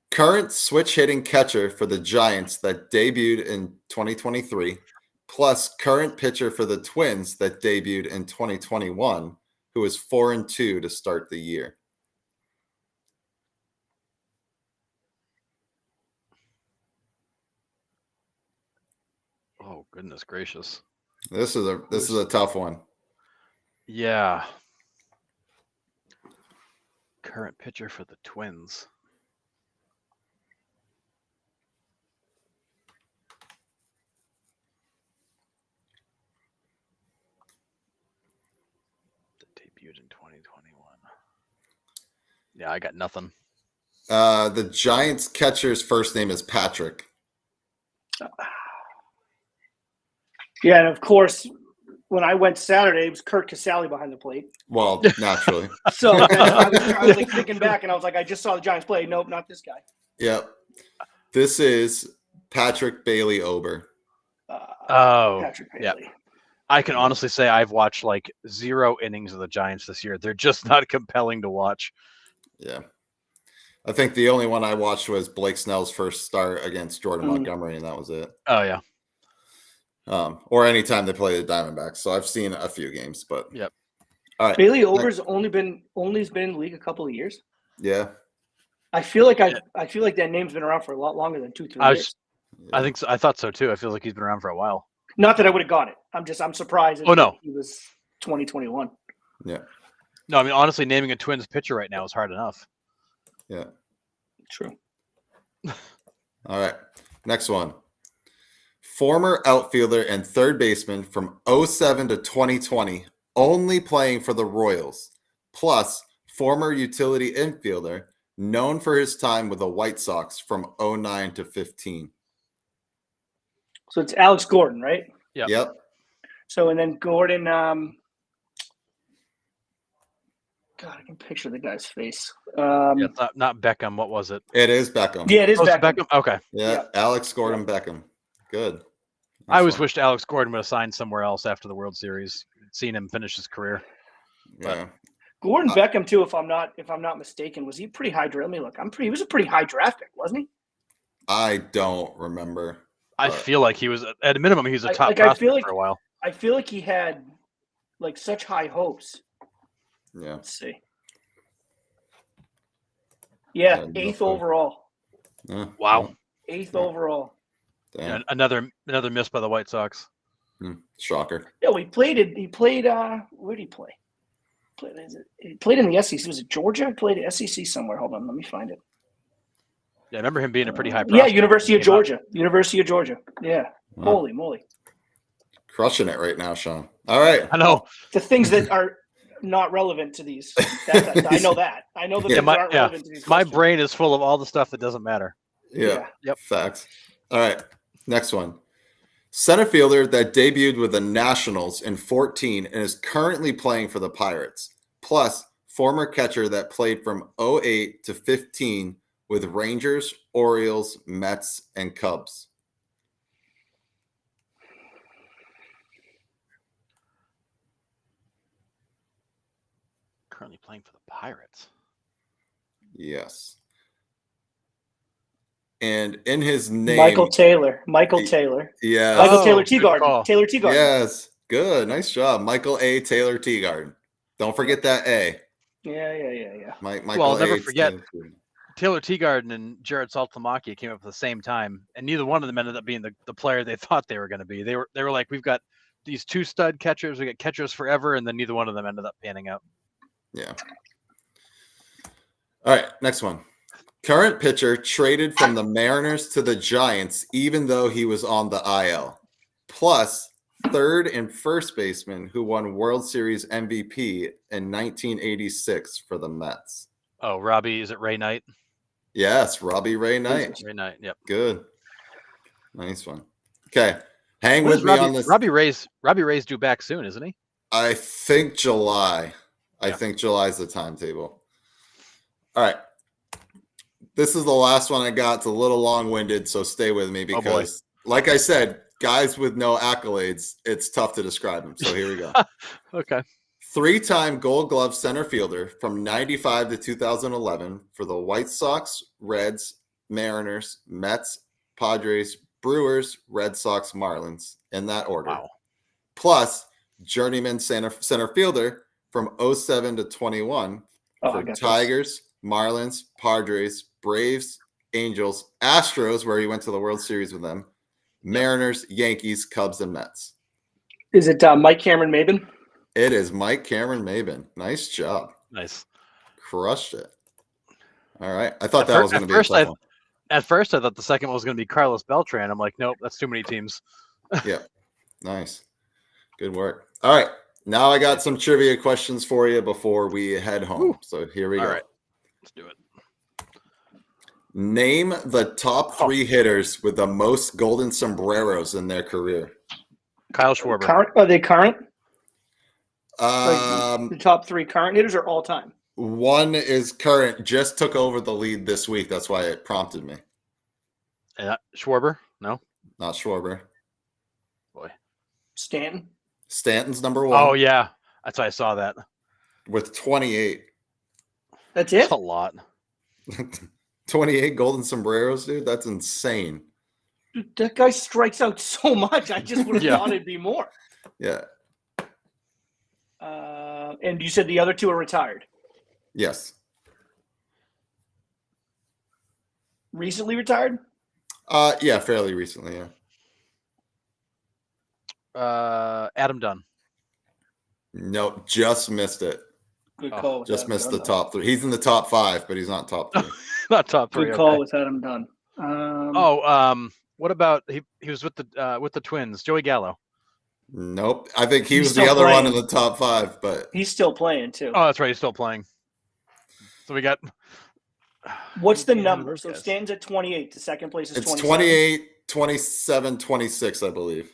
Current switch hitting catcher for the Giants that debuted in 2023, plus current pitcher for the Twins that debuted in 2021, who is 4-2 to start the year. Oh, goodness gracious. This is a tough one. Yeah. Current pitcher for the Twins. That debuted in 2021. Yeah, I got nothing. The Giants catcher's first name is Patrick. Yeah, and of course, when I went Saturday, it was Kurt Casale behind the plate. Well, naturally. So I was like thinking back, and I was like, I just saw the Giants play. Nope, not this guy. Yep. This is Patrick Bailey Ober. Oh, Patrick yeah. Bailey. I can honestly say I've watched like 0 innings of the Giants this year. They're just not compelling to watch. Yeah. I think the only one I watched was Blake Snell's first start against Jordan Montgomery, and that was it. Oh, yeah. Or anytime they play the Diamondbacks. So I've seen a few games, but Yep. All right. Bailey Ober's only been in the league a couple of years. Yeah. I feel like that name's been around for a lot longer than 2-3 years. I think so. I thought so too. I feel like he's been around for a while. Not that I would have got it. I'm surprised. Oh, no. He was 2021. Yeah. No, I mean honestly, naming a Twins pitcher right now is hard enough. Yeah. True. All right. Next one. Former outfielder and third baseman from 2007 to 2020, only playing for the Royals, plus former utility infielder known for his time with the White Sox from 2009 to 15. So it's Alex Gordon, right? Yep. So, and then Gordon, God, I can picture the guy's face. Yeah, it's not Beckham. What was it? It is Beckham. Yeah, it is Oh, it's Beckham. Okay. Yeah. Alex Gordon Beckham. Good. I always wished Alex Gordon would have signed somewhere else after the World Series. Seen him finish his career. Yeah. Gordon Beckham too, if I'm not mistaken, was he pretty high draft? Let me look. He was a pretty high draft pick, wasn't he? I don't remember. I feel like he was at a minimum. He was a top I prospect feel like for a while. I feel like he had like such high hopes. Yeah. Let's see. Yeah, Yeah, 8th overall. Yeah. Wow. 8th overall. Damn. Another miss by the White Sox. Shocker. Yeah, he played where did he play? He played in the SEC. Was it Georgia? He played at SEC somewhere. Hold on, let me find it. Yeah, I remember him being a pretty high Yeah, prospect. University of Georgia. University of Georgia. Yeah. Wow. Holy moly. Crushing it right now, Sean. All right. I know. The things that are not relevant to these. I know that. I know the things that aren't relevant to these. My questions. brain is full of all the stuff that doesn't matter. Yeah. Yep. Facts. All right. Next one. Center fielder that debuted with the Nationals in 2014 and is currently playing for the Pirates. Plus, former catcher that played from 2008 to 2015 with Rangers, Orioles, Mets, and Cubs. Currently playing for the Pirates. Yes. And in his name, Michael Taylor. Yeah. Michael Oh, Taylor good Teagarden. call. Taylor Teagarden. Yes. Good. Nice job. Michael A. Taylor Teagarden. Don't forget that A. Yeah. Michael I'll never A. forget Taylor Teagarden. Taylor Teagarden and Jared Saltamaki came up at the same time, and neither one of them ended up being the player they thought they were going to be. They were like, we've got these 2 stud catchers, we got catchers forever, and then neither one of them ended up panning out. Yeah. All right, next one. Current pitcher traded from the Mariners to the Giants, even though he was on the IL. Plus, third and first baseman who won World Series MVP in 1986 for the Mets. Oh, Robbie, is it Ray Knight? Yes, Robbie Ray Knight. Ray Knight, yep. Good. Nice one. Okay. Hang What with is me Robbie, on this. Robbie Ray's due back soon, isn't he? I think July. I Yeah. think July is the timetable. All right. This is the last one I got. It's a little long-winded, so stay with me because, like I said, guys with no accolades, it's tough to describe them. So here we go. Okay. 3-time Gold Glove center fielder from 95 to 2011 for the White Sox, Reds, Mariners, Mets, Padres, Brewers, Red Sox, Marlins, in that order. Wow. Plus, journeyman center fielder from 07 to 21 for Tigers, Marlins, Padres, Braves, Angels, Astros, where he went to the World Series with them, Mariners, Yankees, Cubs, and Mets. Is it Mike Cameron Maben? It is Mike Cameron Maben. Nice job. Nice. Crushed it. All right. I thought that was going to be a tough one. At first, I thought the second one was going to be Carlos Beltran. I'm like, nope, that's too many teams. Yeah. Nice. Good work. All right. Now I got some trivia questions for you before we head home. Ooh. So here we go. All right. Let's do it. Name the top 3 hitters with the most golden sombreros in their career. Kyle Schwarber. Are they current? The top 3 current hitters or all time? One is current, just took over the lead this week. That's why it prompted me. Schwarber? No. Not Schwarber. Boy. Stanton? Stanton's number 1. Oh, yeah. That's why I saw that. With 28. That's it? That's a lot. 28 golden sombreros, dude. That's insane. Dude, that guy strikes out so much. I just would have thought it'd be more. Yeah. And you said the other 2 are retired? Yes. Recently retired? Yeah, fairly recently, yeah. Adam Dunn. Nope, just missed it. Good call. Just missed the top 3. He's in the top 5, but he's not top 3. Not top 3. Good call with Adam Dunn. What about he was with the Twins, Joey Gallo? Nope. I think he was still the other playing. one in the top 5, but He's still playing too. Oh, that's right. He's still playing. So we got. What's the number? So Stanton's at 28. The second place is it's 27. 28, 27, 26, I believe.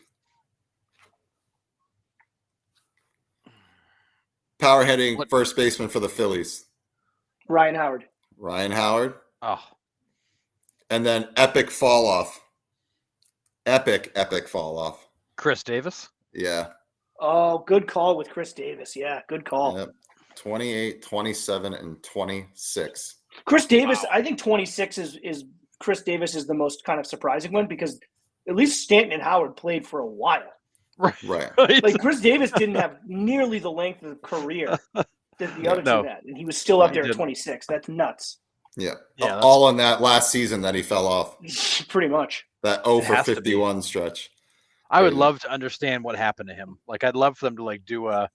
Power hitting first baseman for the Phillies. Ryan Howard. Ryan Howard. Oh. And then epic fall off. Epic fall off. Chris Davis. Yeah. Oh, good call with Chris Davis. Yeah, good call. Yep. 28, 27, and 26. Chris Davis, I think 26 is Chris Davis is the most kind of surprising one because at least Stanton and Howard played for a while. Right. Like Chris Davis didn't have nearly the length of career that the other 2 had, and he was still up there at 26. That's nuts. Yeah. All in that last season that he fell off. Pretty much. That 0 for 51 stretch. I would love to understand what happened to him. Like, I'd love for them to like do a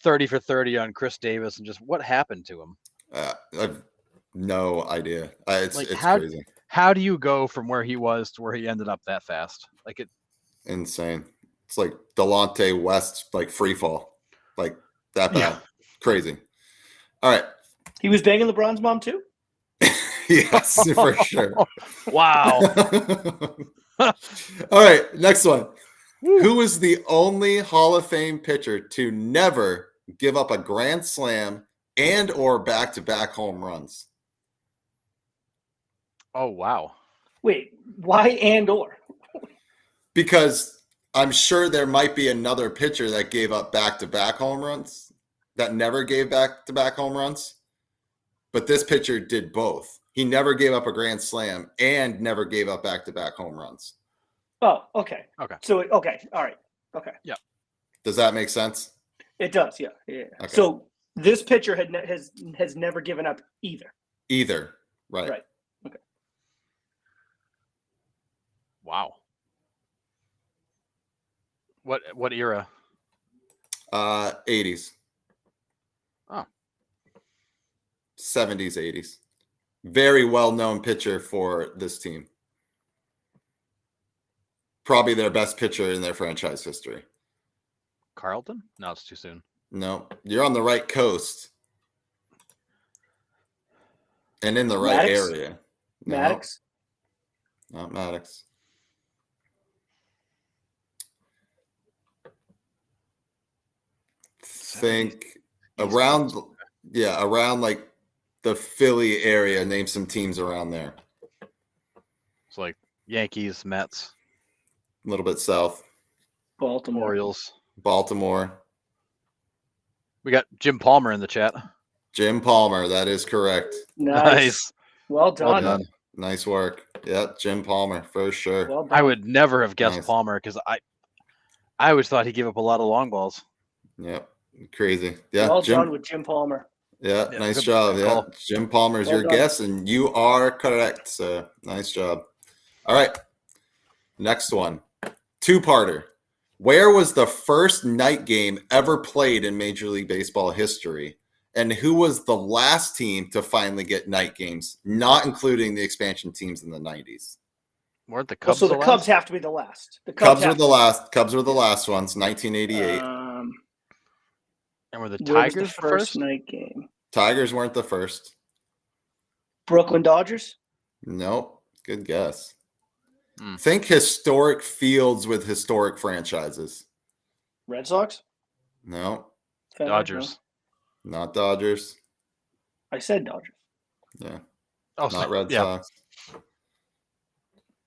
30 for 30 on Chris Davis and just what happened to him. I've no idea. It's how, crazy. How do you go from where he was to where he ended up that fast? Like insane. It's like Delonte West, like free fall, like that bad. Yeah. Crazy. All right. He was banging LeBron's mom too? Yes, for sure. Wow. All right, next one. Who is the only Hall of Fame pitcher to never give up a grand slam and or back-to-back home runs? Oh, wow. Wait, why and or? Because I'm sure there might be another pitcher that gave up back-to-back home runs that never gave back-to-back home runs. But this pitcher did both. He never gave up a grand slam and never gave up back-to-back home runs. Oh, okay. Okay. So, okay. All right. Okay. Yeah. Does that make sense? It does, yeah. Okay. So this pitcher has never given up either. Either. Right. Right. Okay. Wow. What era? 80s. Oh. 70s, 80s. Very well-known pitcher for this team. Probably their best pitcher in their franchise history. Carlton? No, it's too soon. No, you're on the right coast. And in the right Maddox? area. No, Maddox? not Maddox. Think around like the Philly area. Name some teams around there. It's like Yankees, Mets, A little bit south. Baltimore. Orioles. Baltimore. We got Jim Palmer in the chat. Jim Palmer. That is correct. Nice. Well done. Well done. Nice work. Yeah, Jim Palmer for sure. Well done. I would never have guessed Nice. Palmer because I always thought he gave up a lot of long balls. Yep. Crazy. Yeah. well Jim. done with Jim Palmer. Yeah, Yeah, nice good job. Yeah, call. Jim Palmer is Well your done. guess, and you are correct. So nice job. All right, next one, two-parter. Where was the first night game ever played in Major League Baseball history, and who was the last team to finally get night games, not including the expansion teams in the 90s? Weren't the Well, Cubs so the the Cubs last? have to be the last. The Cubs were have the to- last. Cubs were the last ones. 1988. And were the where was Tigers the the first? night game? Tigers weren't the first. Brooklyn Dodgers? Nope. Good guess. Hmm. Think historic fields with historic franchises. Red Sox? No, Fenway? Dodgers. No. not Dodgers. I said Dodgers. Yeah, Oh, not Red yeah. Sox.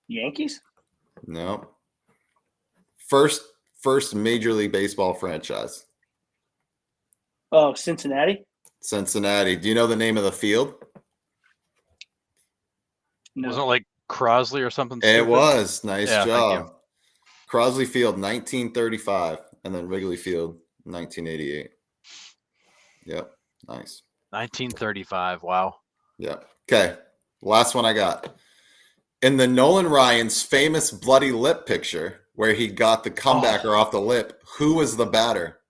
Yankees? No. First Major League Baseball franchise. Oh, Cincinnati? Cincinnati. Do you know the name of the field? No. Wasn't it like Crosley or something? It stupid? was. Nice Yeah, thank job. Crosley Field, 1935, and then Wrigley Field, 1988. Yep. Nice. 1935. Wow. Yep. Okay. Last one I got. In the Nolan Ryan's famous bloody lip picture, where he got the comebacker off the lip, who was the batter?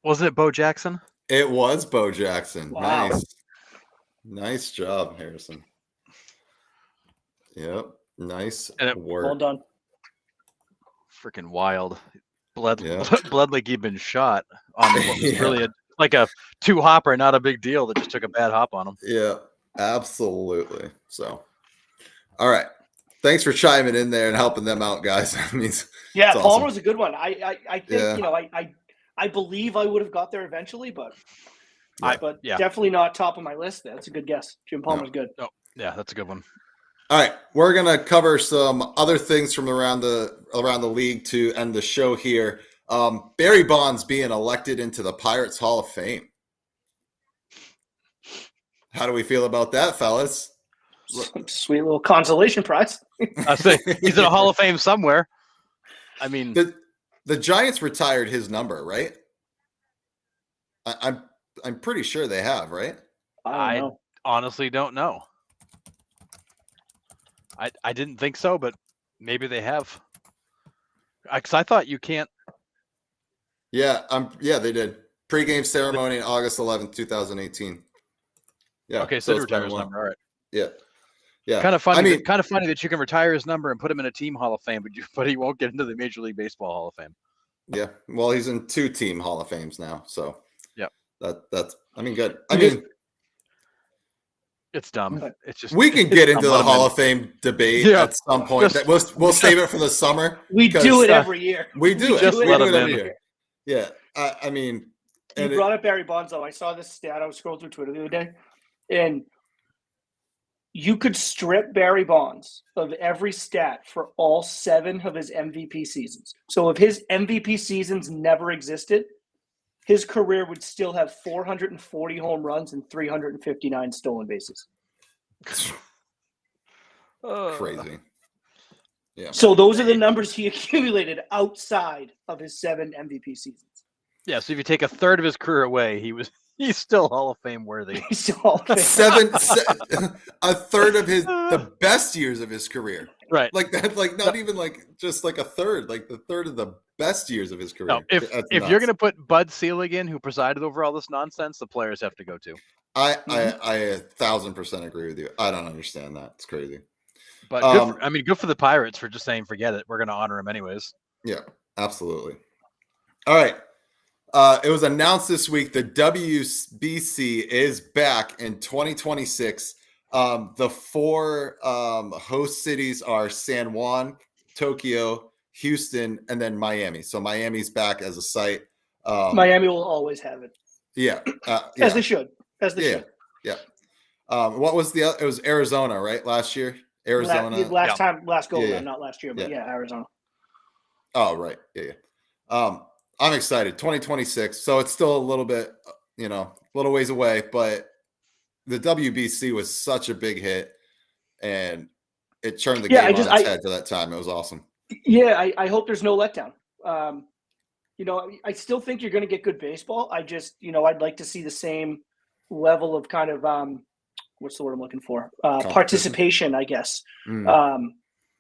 Wasn't it Bo Jackson? It was Bo Jackson. Wow. Nice job, Harrison. Yep. Nice And it- work. Well done. Freaking wild. Bled Yeah. bled like he'd been shot on what was really like a two hopper, not a big deal. That just took a bad hop on him. Yeah, absolutely. So, all right. Thanks for chiming in there and helping them out, guys. That means Yeah, it's Palmer awesome. was a good one. I think Yeah. I believe I would have got there eventually, but Yeah. definitely not top of my list. That's a good guess. Jim Palmer's good. Yeah, that's a good one. All right, we're gonna cover some other things from around the league to end the show here. Barry Bonds being elected into the Pirates Hall of Fame. How do we feel about that, fellas? Sweet little consolation prize. I say he's in a Hall of Fame somewhere. I mean, The Giants retired his number, right? I'm pretty sure they have, right? I don't know. honestly don't know. I didn't think so, but maybe they have. Because I thought you can't. Yeah, they did. Pre-game ceremony on August 11th, 2018. Yeah. Okay, so it's retire his 21. number. All right. Yeah. Yeah. Kind of funny. I mean, Kind of funny that you can retire his number and put him in a team Hall of Fame, but he won't get into the Major League Baseball Hall of Fame. yeah. Well, he's in 2 team Hall of Fames now, so Yep. That's. I mean, good. I mean, It's dumb. It's just we can get it's into dumb. the Let him in. Hall of Fame debate Yeah. at some point. Just- We'll save it for the summer. We because do it every year. We do it. Just We let do him it every in. year. Yeah. I mean, You and brought up Barry Bonds, though. I saw this stat. I was scrolling through Twitter the other day, and you could strip Barry Bonds of every stat for all 7 of his MVP seasons. So if his MVP seasons never existed, his career would still have 440 home runs and 359 stolen bases. crazy. Yeah. So those are the numbers he accumulated outside of his 7 MVP seasons. Yeah, so if you take a third of his career away, he's still Hall of Fame worthy. He's still Hall of Fame. A third of the best years of his career. Right. Like that, like not even like just like a third, like the third of the best years of his career. No, if you're going to put Bud Selig in, who presided over all this nonsense, the players have to go too. I 1,000% agree with you. I don't understand that. It's crazy. But good for the Pirates for just saying, forget it. We're going to honor him anyways. Yeah, absolutely. All right. It was announced this week that WBC is back in 2026. The 4 host cities are San Juan, Tokyo, Houston, and then Miami. So Miami's back as a site. Miami will always have it. Yeah. As they should. Yeah. What was it was Arizona, right? Last year? Arizona. Last go around, not last year, but Arizona. Oh, right. Yeah. I'm excited. 2026. So it's still a little bit, a little ways away, but the WBC was such a big hit and it turned the game on its head to that time. It was awesome. Yeah, I hope there's no letdown. I still think you're going to get good baseball. I just, I'd like to see the same level of kind of, what's the word I'm looking for? Participation, I guess.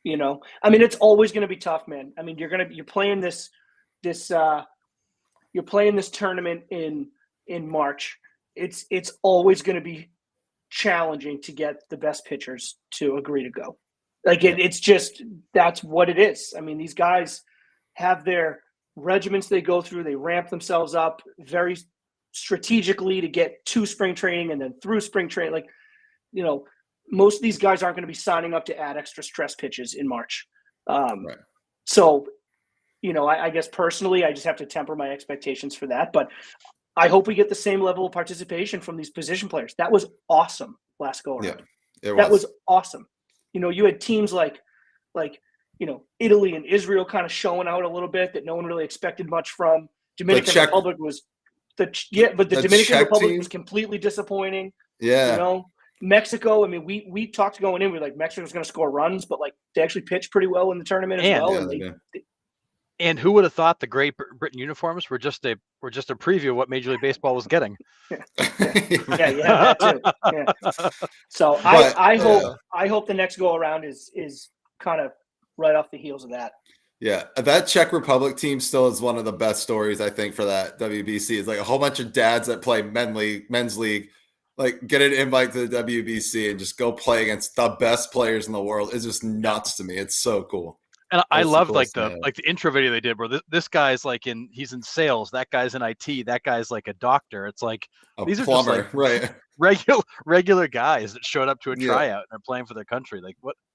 It's always going to be tough, man. I mean, you're playing this tournament in March. It's always going to be challenging to get the best pitchers to agree to go. It's just, that's what it is. I mean, these guys have their regiments they go through. They ramp themselves up very strategically to get to spring training and then through spring training. Most of these guys aren't going to be signing up to add extra stress pitches in March. Right. So, I guess personally, I just have to temper my expectations for that. But I hope we get the same level of participation from these position players. That was awesome last go around. Yeah, that was awesome. You had teams like Italy and Israel kind of showing out a little bit that no one really expected much from. Dominican Republic was but the Dominican Republic was completely disappointing. Yeah. Mexico, I mean, we talked going in, we were like, Mexico's going to score runs, but they actually pitched pretty well in the tournament as well. And who would have thought the Great Britain uniforms were just a preview of what Major League Baseball was getting? Yeah, you have that too. Yeah. So I hope the next go around is kind of right off the heels of that. Yeah, that Czech Republic team still is one of the best stories, I think, for that WBC. It's like a whole bunch of dads that play men's league, get an invite to the WBC and just go play against the best players in the world. It's just nuts to me. It's so cool. And I love the intro video they did where this guy's he's in sales, that guy's in IT, that guy's like a doctor. It's like these plumber, are just right? regular guys that showed up to a tryout and are playing for their country.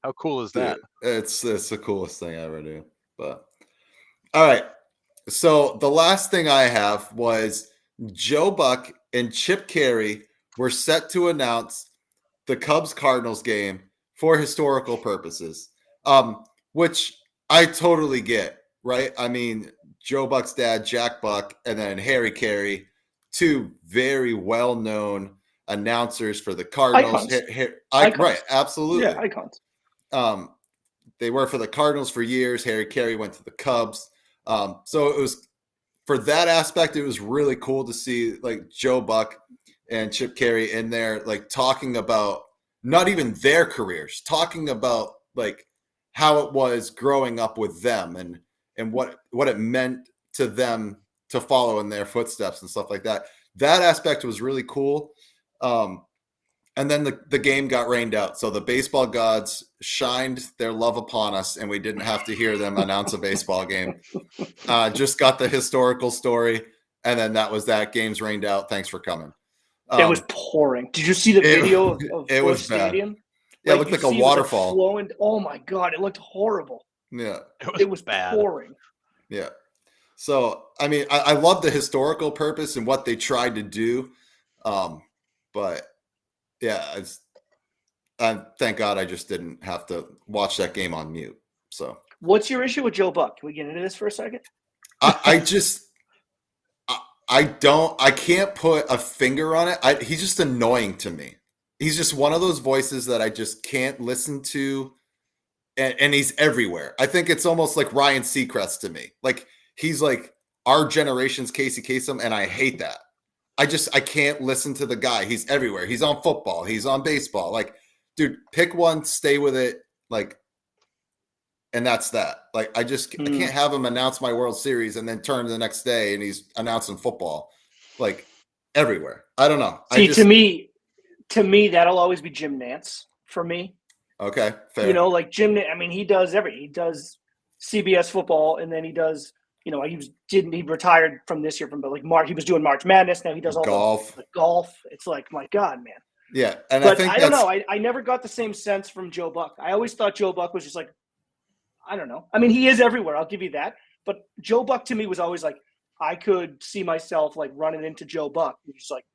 How cool is that? Dude, it's the coolest thing ever, dude. But all right. So the last thing I have was Joe Buck and Chip Carey were set to announce the Cubs-Cardinals game for historical purposes, which I totally get, right? I mean, Joe Buck's dad, Jack Buck, and then Harry Carey, 2 very well-known announcers for the Cardinals. Icons. Right, absolutely. Yeah, icons. They were for the Cardinals for years. Harry Carey went to the Cubs. So it was, for that aspect, it was really cool to see Joe Buck and Chip Carey in there, talking about not even their careers, talking about how it was growing up with them and what it meant to them to follow in their footsteps and stuff like that. That aspect was really cool. And then the game got rained out. So the baseball gods shined their love upon us and we didn't have to hear them announce a baseball game. Just got the historical story. And then that was that. Game's rained out. Thanks for coming. It was pouring. Did you see the video of it was Stadium? Yeah, it looked like a waterfall. Flowing. Oh my God, it looked horrible. Yeah. It was bad. Pouring. Yeah. So, I mean, I love the historical purpose and what they tried to do. But yeah, thank God I just didn't have to watch that game on mute. So, what's your issue with Joe Buck? Can we get into this for a second? I can't put a finger on it. He's just annoying to me. He's just one of those voices that I just can't listen to and he's everywhere. I think it's almost like Ryan Seacrest to me. Like he's like our generation's Casey Kasem, and I hate that. I can't listen to the guy. He's everywhere. He's on football. He's on baseball. Like, dude, pick one, stay with it. Like, and that's that. Like, I can't have him announce my World Series and then turn the next day and he's announcing football. Like, everywhere. I don't know. See, to me, that'll always be Jim Nantz for me. Okay, fair. You know, like Jim. I mean, he does CBS football, and then he does. You know, he retired from this year but like March. He was doing March Madness. Now he does all the golf. It's like, my God, man. Yeah, and but I don't know. I never got the same sense from Joe Buck. I always thought Joe Buck was just like, I don't know. I mean, he is everywhere. I'll give you that. But Joe Buck to me was always like, I could see myself like running into Joe Buck and just like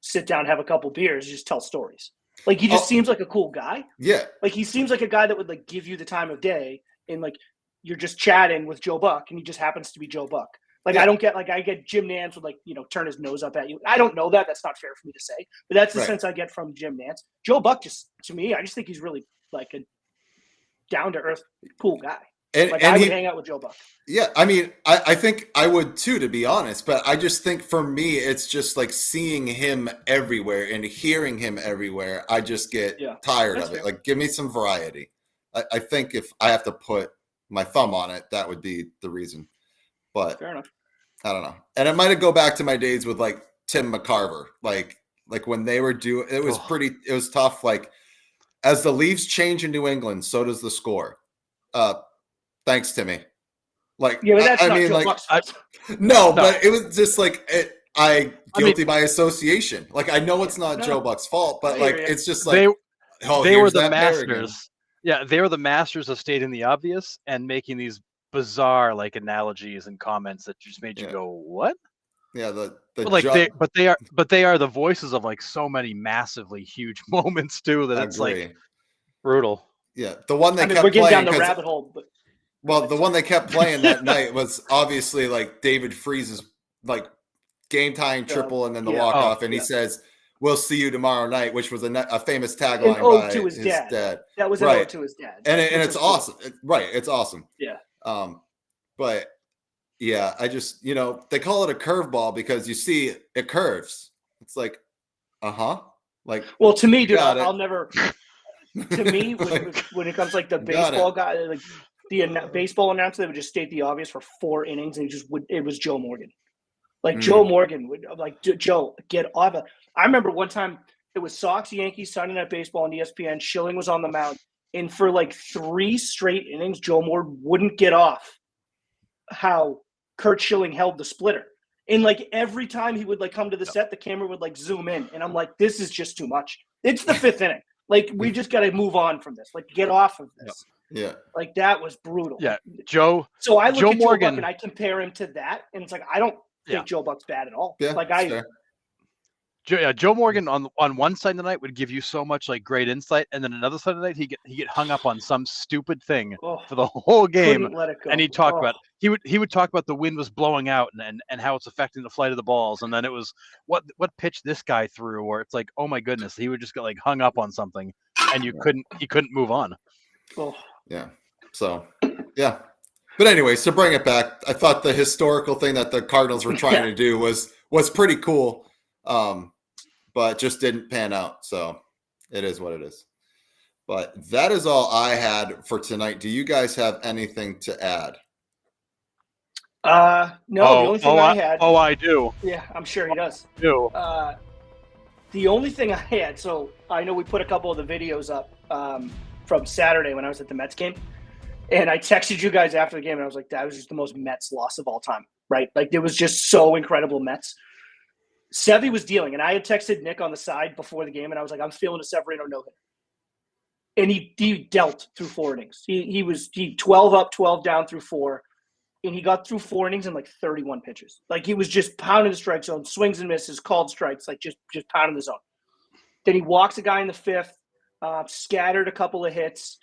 sit down, have a couple beers, just tell stories. Like he just seems like a cool guy. Yeah. Like he seems like a guy that would like give you the time of day, and like you're just chatting with Joe Buck and he just happens to be Joe Buck. Like I don't get like I get Jim Nantz would like, you know, turn his nose up at you. I don't know that. That's not fair for me to say. But that's the sense I get from Jim Nantz. Joe Buck just to me, I just think he's really like a down to earth cool guy. And I would hang out with Joe Buck. Yeah, I mean, I think I would too, to be honest. But I just think for me, it's just like seeing him everywhere and hearing him everywhere. I just get tired of it. Like, give me some variety. I think if I have to put my thumb on it, that would be the reason. But fair enough. I don't know. And it might have go back to my days with like Tim McCarver. Like when they were doing, it was tough. Like as the Leafs change in New England, so does the score. Thanks, Timmy. Like, yeah, but that's I not mean, Joe like, Buck's no, but it was just like guilty by association. Like, I know it's not Joe Buck's fault, but like, it's just like they were the masters. Yeah, they were the masters of stating the obvious and making these bizarre like analogies and comments that just made you go, "What?" Yeah, but they are the voices of like so many massively huge moments too. That it's like brutal. Yeah, the one they kept we're getting playing down the rabbit hole, but the one they kept playing that night was obviously like David Freeze's like game tying triple and then the walk off, and he says, "We'll see you tomorrow night," which was a famous tagline by his dad. That was an ode to his dad, and it's awesome. It's awesome. Yeah. But yeah, I just they call it a curveball because you see it curves. It's like, like. Well, to me, dude, I'll never. To me, when it comes like the baseball guy, like the baseball announcer, they would just state the obvious for 4 innings, and it was Joe Morgan. Like Joe Morgan would like, Joe, get off. I remember one time it was Sox Yankees Sunday Night Baseball on ESPN. Schilling was on the mound, and for like 3 straight innings, Joe Morgan wouldn't get off how Curt Schilling held the splitter. And like every time he would like come to the set, the camera would like zoom in, and I'm like, this is just too much. It's the 5th inning. Like, we just got to move on from this. Like, get off of this. Yeah. Like, that was brutal. Yeah. Joe. So I look Joe at Morgan, Joe Buck and I compare him to that. And it's like, I don't think Joe Buck's bad at all. Yeah, like, Joe Morgan on one side of the night would give you so much like great insight, and then another side of the night he get hung up on some stupid thing for the whole game, and he'd talk about he would talk about the wind was blowing out and how it's affecting the flight of the balls, and then it was what pitch this guy threw, or it's like, oh my goodness, he would just get like hung up on something, and he couldn't move on. Yeah. So yeah. But anyways, to bring it back, I thought the historical thing that the Cardinals were trying to do was pretty cool. But just didn't pan out. So it is what it is. But that is all I had for tonight. Do you guys have anything to add? No, the only thing I had. Oh, I do. Yeah, I'm sure he does. I do. The only thing I had, so I know we put a couple of the videos up from Saturday when I was at the Mets game. And I texted you guys after the game, and I was like, that was just the most Mets loss of all time, right? Like, it was just so incredible Mets. Sevy was dealing, and I had texted Nick on the side before the game, and I was like, I'm feeling a Severino no-hit. And he dealt through 4 innings. He 12 up, 12 down through 4, and he got through 4 innings in like 31 pitches. Like, he was just pounding the strike zone, swings and misses, called strikes, like just pounding the zone. Then he walks a guy in the 5th, scattered a couple of hits.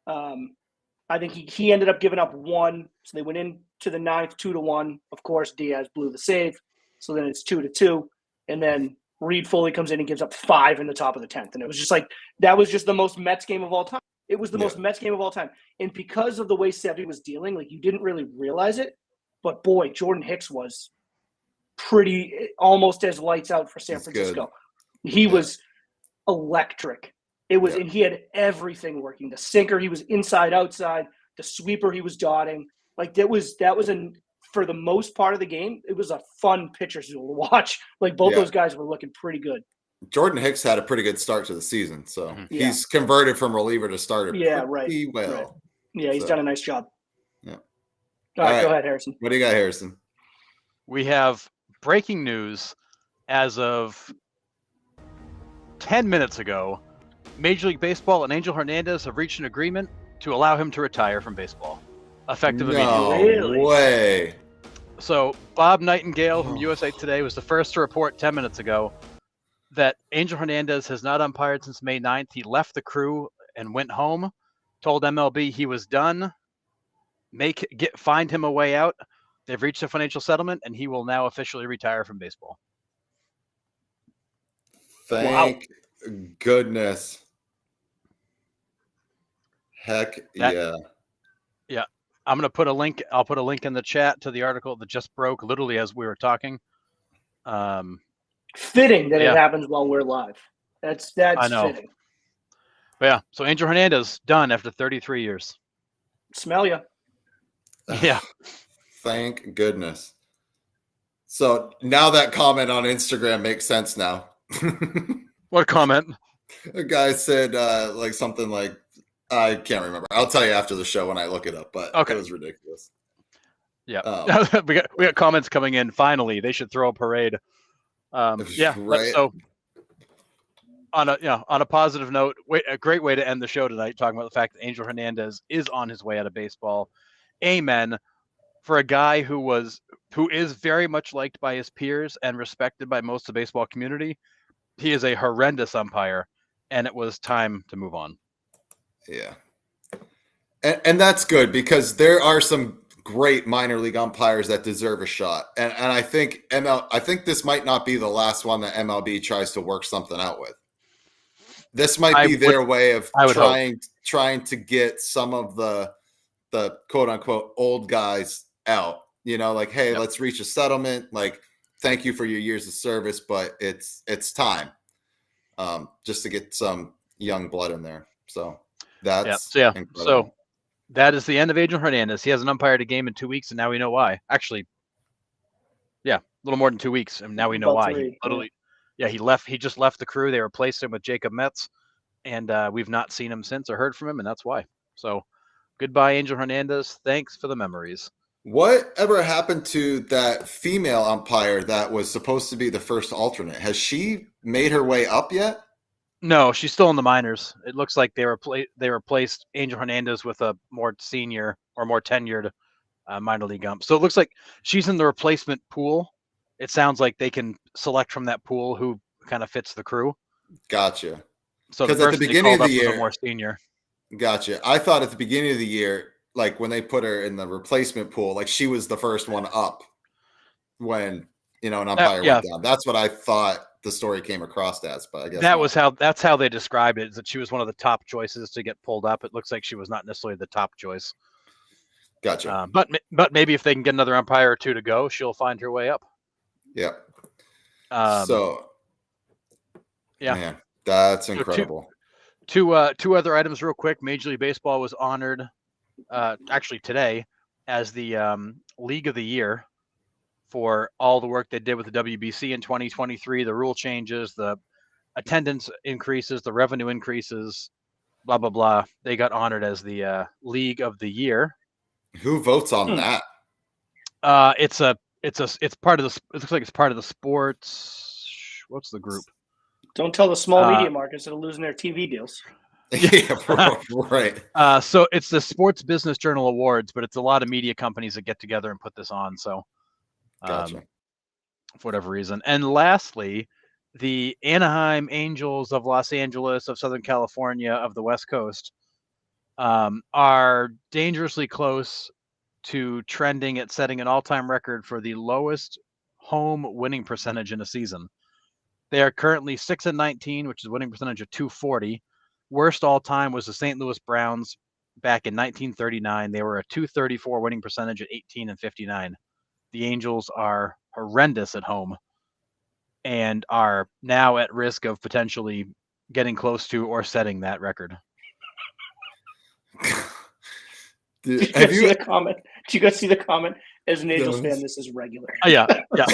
I think he ended up giving up 1, so they went into the 9th 2-1. Of course, Diaz blew the save, so then it's 2-2. And then Reed Foley comes in and gives up 5 in the top of the 10th. And it was just like, that was just the most Mets game of all time. It was the most Mets game of all time. And because of the way Sevy was dealing, like you didn't really realize it. But boy, Jordan Hicks was almost as lights out for San Francisco. He was electric. It was, and he had everything working. The sinker, he was inside, outside. The sweeper, he was dotting. Like for the most part of the game, it was a fun pitcher to watch. Like both those guys were looking pretty good. Jordan Hicks had a pretty good start to the season, so he's converted from reliever to starter pretty well. Right. Yeah, he's done a nice job. Yeah. All right, go ahead, Harrison. What do you got, Harrison? We have breaking news as of 10 minutes ago. Major League Baseball and Angel Hernandez have reached an agreement to allow him to retire from baseball, effective immediately. No way. So Bob Nightingale from USA Today was the first to report 10 minutes ago that Angel Hernandez has not umpired since May 9th. He left the crew and went home, told MLB he was done, find him a way out. They've reached a financial settlement, and he will now officially retire from baseball. Thank goodness. Heck yeah. Yeah. I'm going to put a link. I'll put a link in the chat to the article that just broke literally as we were talking. Fitting that it happens while we're live. That's I know. Fitting. But yeah. So Angel Hernandez done after 33 years. Smell ya. Yeah. Thank goodness. So now that comment on Instagram makes sense now. What comment? A guy said like something like, I can't remember. I'll tell you after the show when I look it up, but it was ridiculous. Yeah. we got comments coming in. Finally, they should throw a parade. Right. So on a positive note, a great way to end the show tonight, talking about the fact that Angel Hernandez is on his way out of baseball. Amen. For a guy who is very much liked by his peers and respected by most of the baseball community, he is a horrendous umpire, and it was time to move on. Yeah. And that's good because there are some great minor league umpires that deserve a shot. And I think this might not be the last one that MLB tries to work something out with. This might be their way of trying to get some of the quote unquote old guys out. You know, like, hey, let's reach a settlement. Like, thank you for your years of service, but it's time. Just to get some young blood in there. So that's incredible. So that is the end of Angel Hernandez. He hasn't umpired a game in 2 weeks, and now we know why. Actually, a little more than 2 weeks, and now we know why. He left. He just left the crew. They replaced him with Jacob Metz, and we've not seen him since or heard from him, and that's why. So goodbye, Angel Hernandez. Thanks for the memories. Whatever happened to that female umpire that was supposed to be the first alternate? Has she made her way up yet? No, she's still in the minors. It looks like they replaced Angel Hernandez with a more senior or more tenured minor league ump. So it looks like she's in the replacement pool. It sounds like they can select from that pool who kind of fits the crew. Gotcha. So because at the beginning of the year, more senior. Gotcha. I thought at the beginning of the year, like when they put her in the replacement pool, like she was the first one up when an umpire went down. That's what I thought the story came across as, but I guess that's how they described it, is that she was one of the top choices to get pulled up. It looks like she was not necessarily the top choice. Gotcha. But maybe if they can get another umpire or two to go, she'll find her way up. Yeah. Man, that's incredible. Two other items real quick. Major League Baseball was honored actually today as the League of the Year for all the work they did with the WBC in 2023, the rule changes, the attendance increases, the revenue increases, blah, blah, blah. They got honored as the League of the Year. Who votes on that? It's part of the, it looks like it's part of the sports. What's the group? Don't tell the small media markets that are losing their TV deals. Yeah, right. So it's the Sports Business Journal Awards, but it's a lot of media companies that get together and put this on. So, gotcha. For whatever reason. And lastly, the Anaheim Angels of Los Angeles, of Southern California, of the West Coast, are dangerously close to trending at setting an all-time record for the lowest home winning percentage in a season. They are currently 6-19, which is a winning percentage of 240. Worst all time was the St. Louis Browns back in 1939. They were a .234 winning percentage at 18-59. The Angels are horrendous at home and are now at risk of potentially getting close to or setting that record. Did you guys see the comment? Did you guys see the comment? As an Angels fan, this is regular. Yeah. This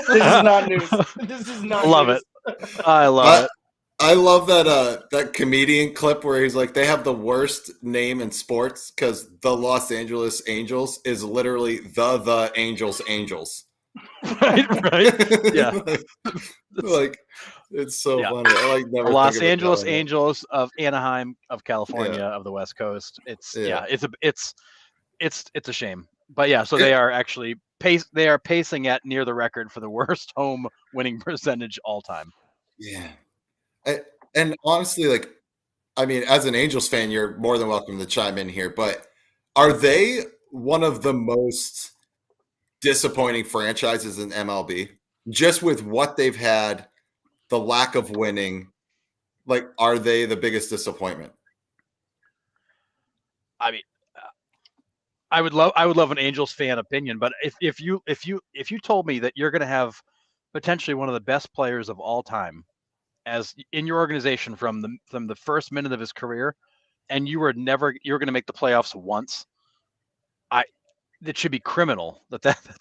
is not news. This is not love news. It. I love it. I love that comedian clip where he's like, they have the worst name in sports because the Los Angeles Angels is literally the Angels. Right. Yeah. like it's so funny. I like never Los Angeles Angels of Anaheim of California of the West Coast. It's a shame. But yeah, so they are actually pacing at near the record for the worst home winning percentage all time. Yeah. And honestly, like, I mean, as an Angels fan, you're more than welcome to chime in here, but are they one of the most disappointing franchises in MLB? Just with what they've had, the lack of winning, like, are they the biggest disappointment? I mean, I would love an Angels fan opinion, but if you told me that you're going to have potentially one of the best players of all time as in your organization from the first minute of his career, and you're going to make the playoffs once, it should be criminal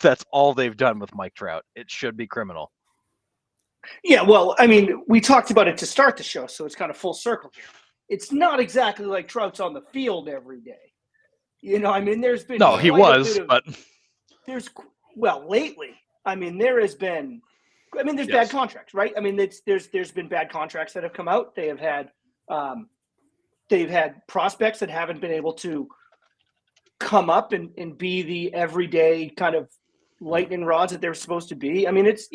that's all they've done with Mike Trout. It should be criminal. Yeah, well, I mean, we talked about it to start the show, so it's kind of full circle here. It's not exactly like Trout's on the field every day. You know, I mean, there's been he was, but lately, I mean, there's bad contracts, right? I mean, there's been bad contracts that have come out. They've had prospects that haven't been able to come up and be the everyday kind of lightning rods that they're supposed to be. I mean, it's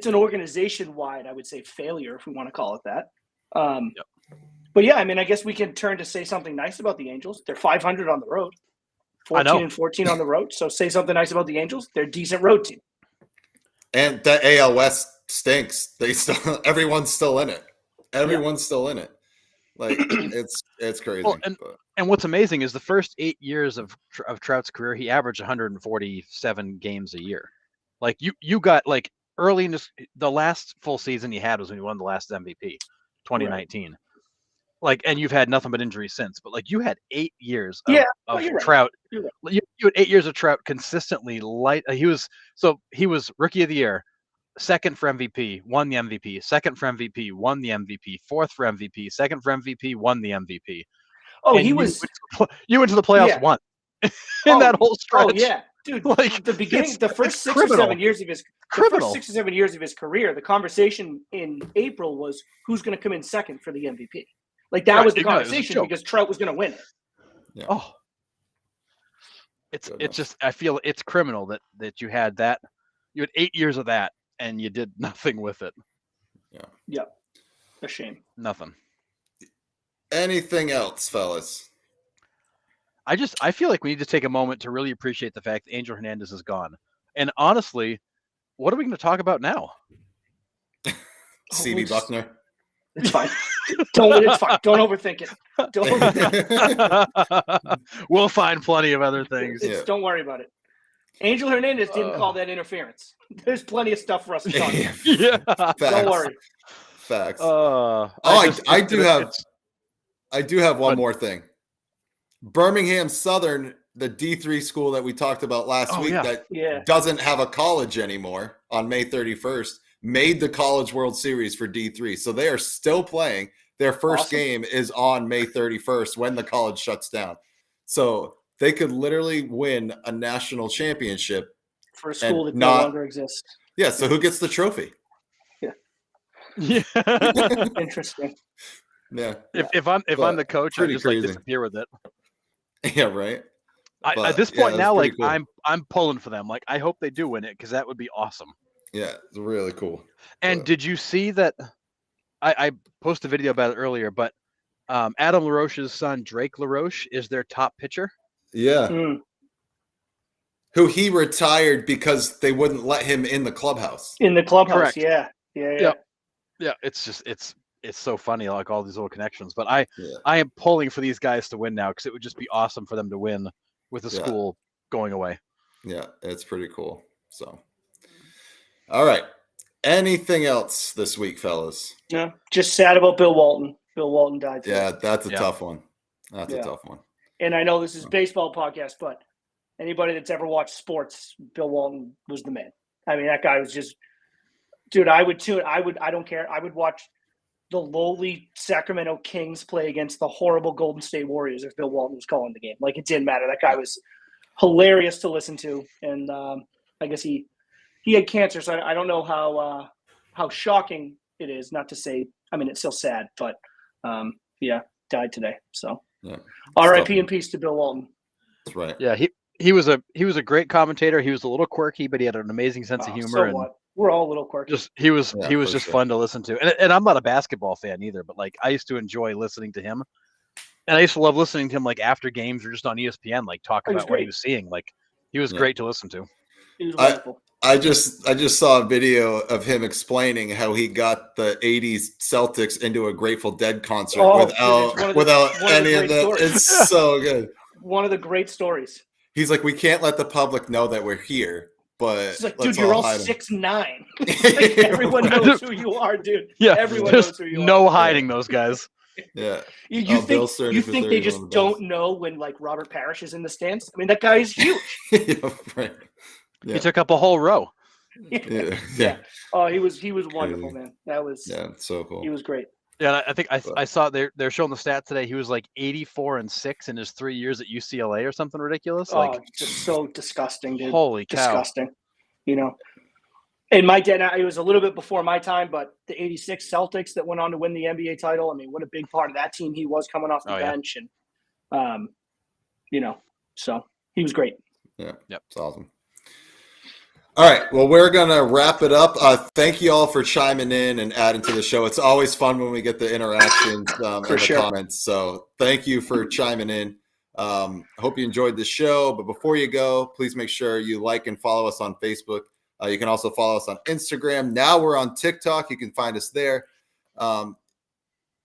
an organization-wide, I would say, failure, if we want to call it that. But yeah, I mean, I guess we can turn to say something nice about the Angels. They're 500 on the road, 14-14 on the road. So say something nice about the Angels. They're a decent road team. And the AL West stinks. Everyone's still in it. Everyone's still in it. Like it's crazy. Well, and what's amazing is the first 8 years of Trout's career, he averaged 147 games a year. Like you got like early in the last full season he had was when he won the last MVP, 2019. Right. Like, and you've had nothing but injuries since, but like you had 8 years of Trout. Right. You had 8 years of Trout consistently light. He was rookie of the year, second for MVP, won the MVP, second for MVP, won the MVP, fourth for MVP, second for MVP, won the MVP. Oh, and you went to the playoffs once in that whole stretch. Oh yeah, dude. Like the beginning, the first 6 or 7 years of his career, the conversation in April was who's going to come in second for the MVP. Like that was the conversation because Trout was going to win it. Yeah. Oh, it's just, I feel it's criminal that you had that. You had 8 years of that and you did nothing with it. Yeah. A shame. Nothing. Anything else, fellas? I feel like we need to take a moment to really appreciate the fact that Angel Hernandez is gone. And honestly, what are we going to talk about now? CB Buckner. It's fine. It's fine. Don't overthink it. We'll find plenty of other things. Don't worry about it. Angel Hernandez didn't call that interference. There's plenty of stuff for us to talk about. Yeah. Don't worry. Facts. I do have one more thing. Birmingham Southern, the D3 school that we talked about last week that doesn't have a college anymore on May 31st, made the College World Series for D3. So they are still playing. Their first game is on May 31st when the college shuts down. So they could literally win a national championship for a school that no longer exists. Yeah. So who gets the trophy? Yeah. Interesting. Yeah. If I'm the coach, I just like disappear with it. Yeah. Right. At this point now, like cool. I'm pulling for them. Like I hope they do win it because that would be awesome. Yeah, it's really cool. And did you see that? I posted a video about it earlier, but Adam LaRoche's son, Drake LaRoche, is their top pitcher. Yeah. Who he retired because they wouldn't let him in the clubhouse. In the clubhouse, correct. Yeah. Yeah, it's it's so funny, like all these little connections. But I Yeah. am pulling for these guys to win now because it would just be awesome for them to win with the Yeah. school going away. Yeah, it's pretty cool. So, all right. Anything else this week, fellas? Yeah, just sad about Bill Walton. Bill Walton died today. Yeah, that's a Yeah. tough one. That's Yeah. a tough one. And I know this is a baseball podcast, but anybody that's ever watched sports, Bill Walton was the man. I mean, that guy was just, dude, I don't care. I would watch the lowly Sacramento Kings play against the horrible Golden State Warriors if Bill Walton was calling the game. Like, it didn't matter. That guy was hilarious to listen to. And I guess he had cancer, so I don't know how shocking it is. Not to say, I mean, it's still sad, but yeah, died today. So Yeah. R.I.P. and peace to Bill Walton. That's right. Yeah, he was a great commentator. He was a little quirky, but he had an amazing sense of humor. So and what? We're all a little quirky. he was Yeah, just sure. fun to listen to. And I'm not a basketball fan either, but like I used to enjoy listening to him. And I used to love listening to him like after games or just on ESPN, like talk He was about what he great. was seeing. Like he was Yeah. great to listen to. It was wonderful. I just saw a video of him explaining how he got the 80s Celtics into a Grateful Dead concert without any of that. stories. It's so good. One of the great stories. He's like, we can't let the public know that we're here, but It's like, let's dude, you're all hide 'em." 6'9". Like, everyone knows who you are, dude. Yeah, Everyone there's knows who you are. no hiding those guys. Yeah. You Bill think Stern you is the think third they one just of the don't know when like Robert Parrish is in the stands? I mean, that guy is huge. Yeah, right. Yeah. He took up a whole row. Yeah. Oh, he was wonderful, man. That was So cool. he was great. Yeah, I think I saw they're showing the stats today. He was like 84-6 in his 3 years at UCLA or something ridiculous. Like, just so disgusting, dude. holy cow! Disgusting. You know. And my dad, it was a little bit before my time, but the '86 Celtics that went on to win the NBA title. I mean, what a big part of that team he was coming off the bench, and you know, so he was great. Yeah. Yep. It's awesome. All right. Well, we're going to wrap it up. Thank you all for chiming in and adding to the show. It's always fun when we get the interactions in the comments. So thank you for chiming in. I hope you enjoyed the show. But before you go, please make sure you like and follow us on Facebook. You can also follow us on Instagram. Now we're on TikTok. You can find us there. I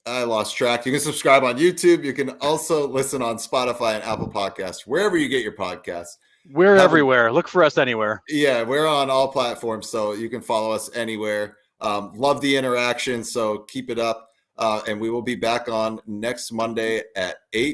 lost track. You can subscribe on YouTube. You can also listen on Spotify and Apple Podcasts, wherever you get your podcasts. We're everywhere. Look for us anywhere. Yeah, we're on all platforms, so you can follow us anywhere. Love the interaction, so keep it up. And we will be back on next Monday at 8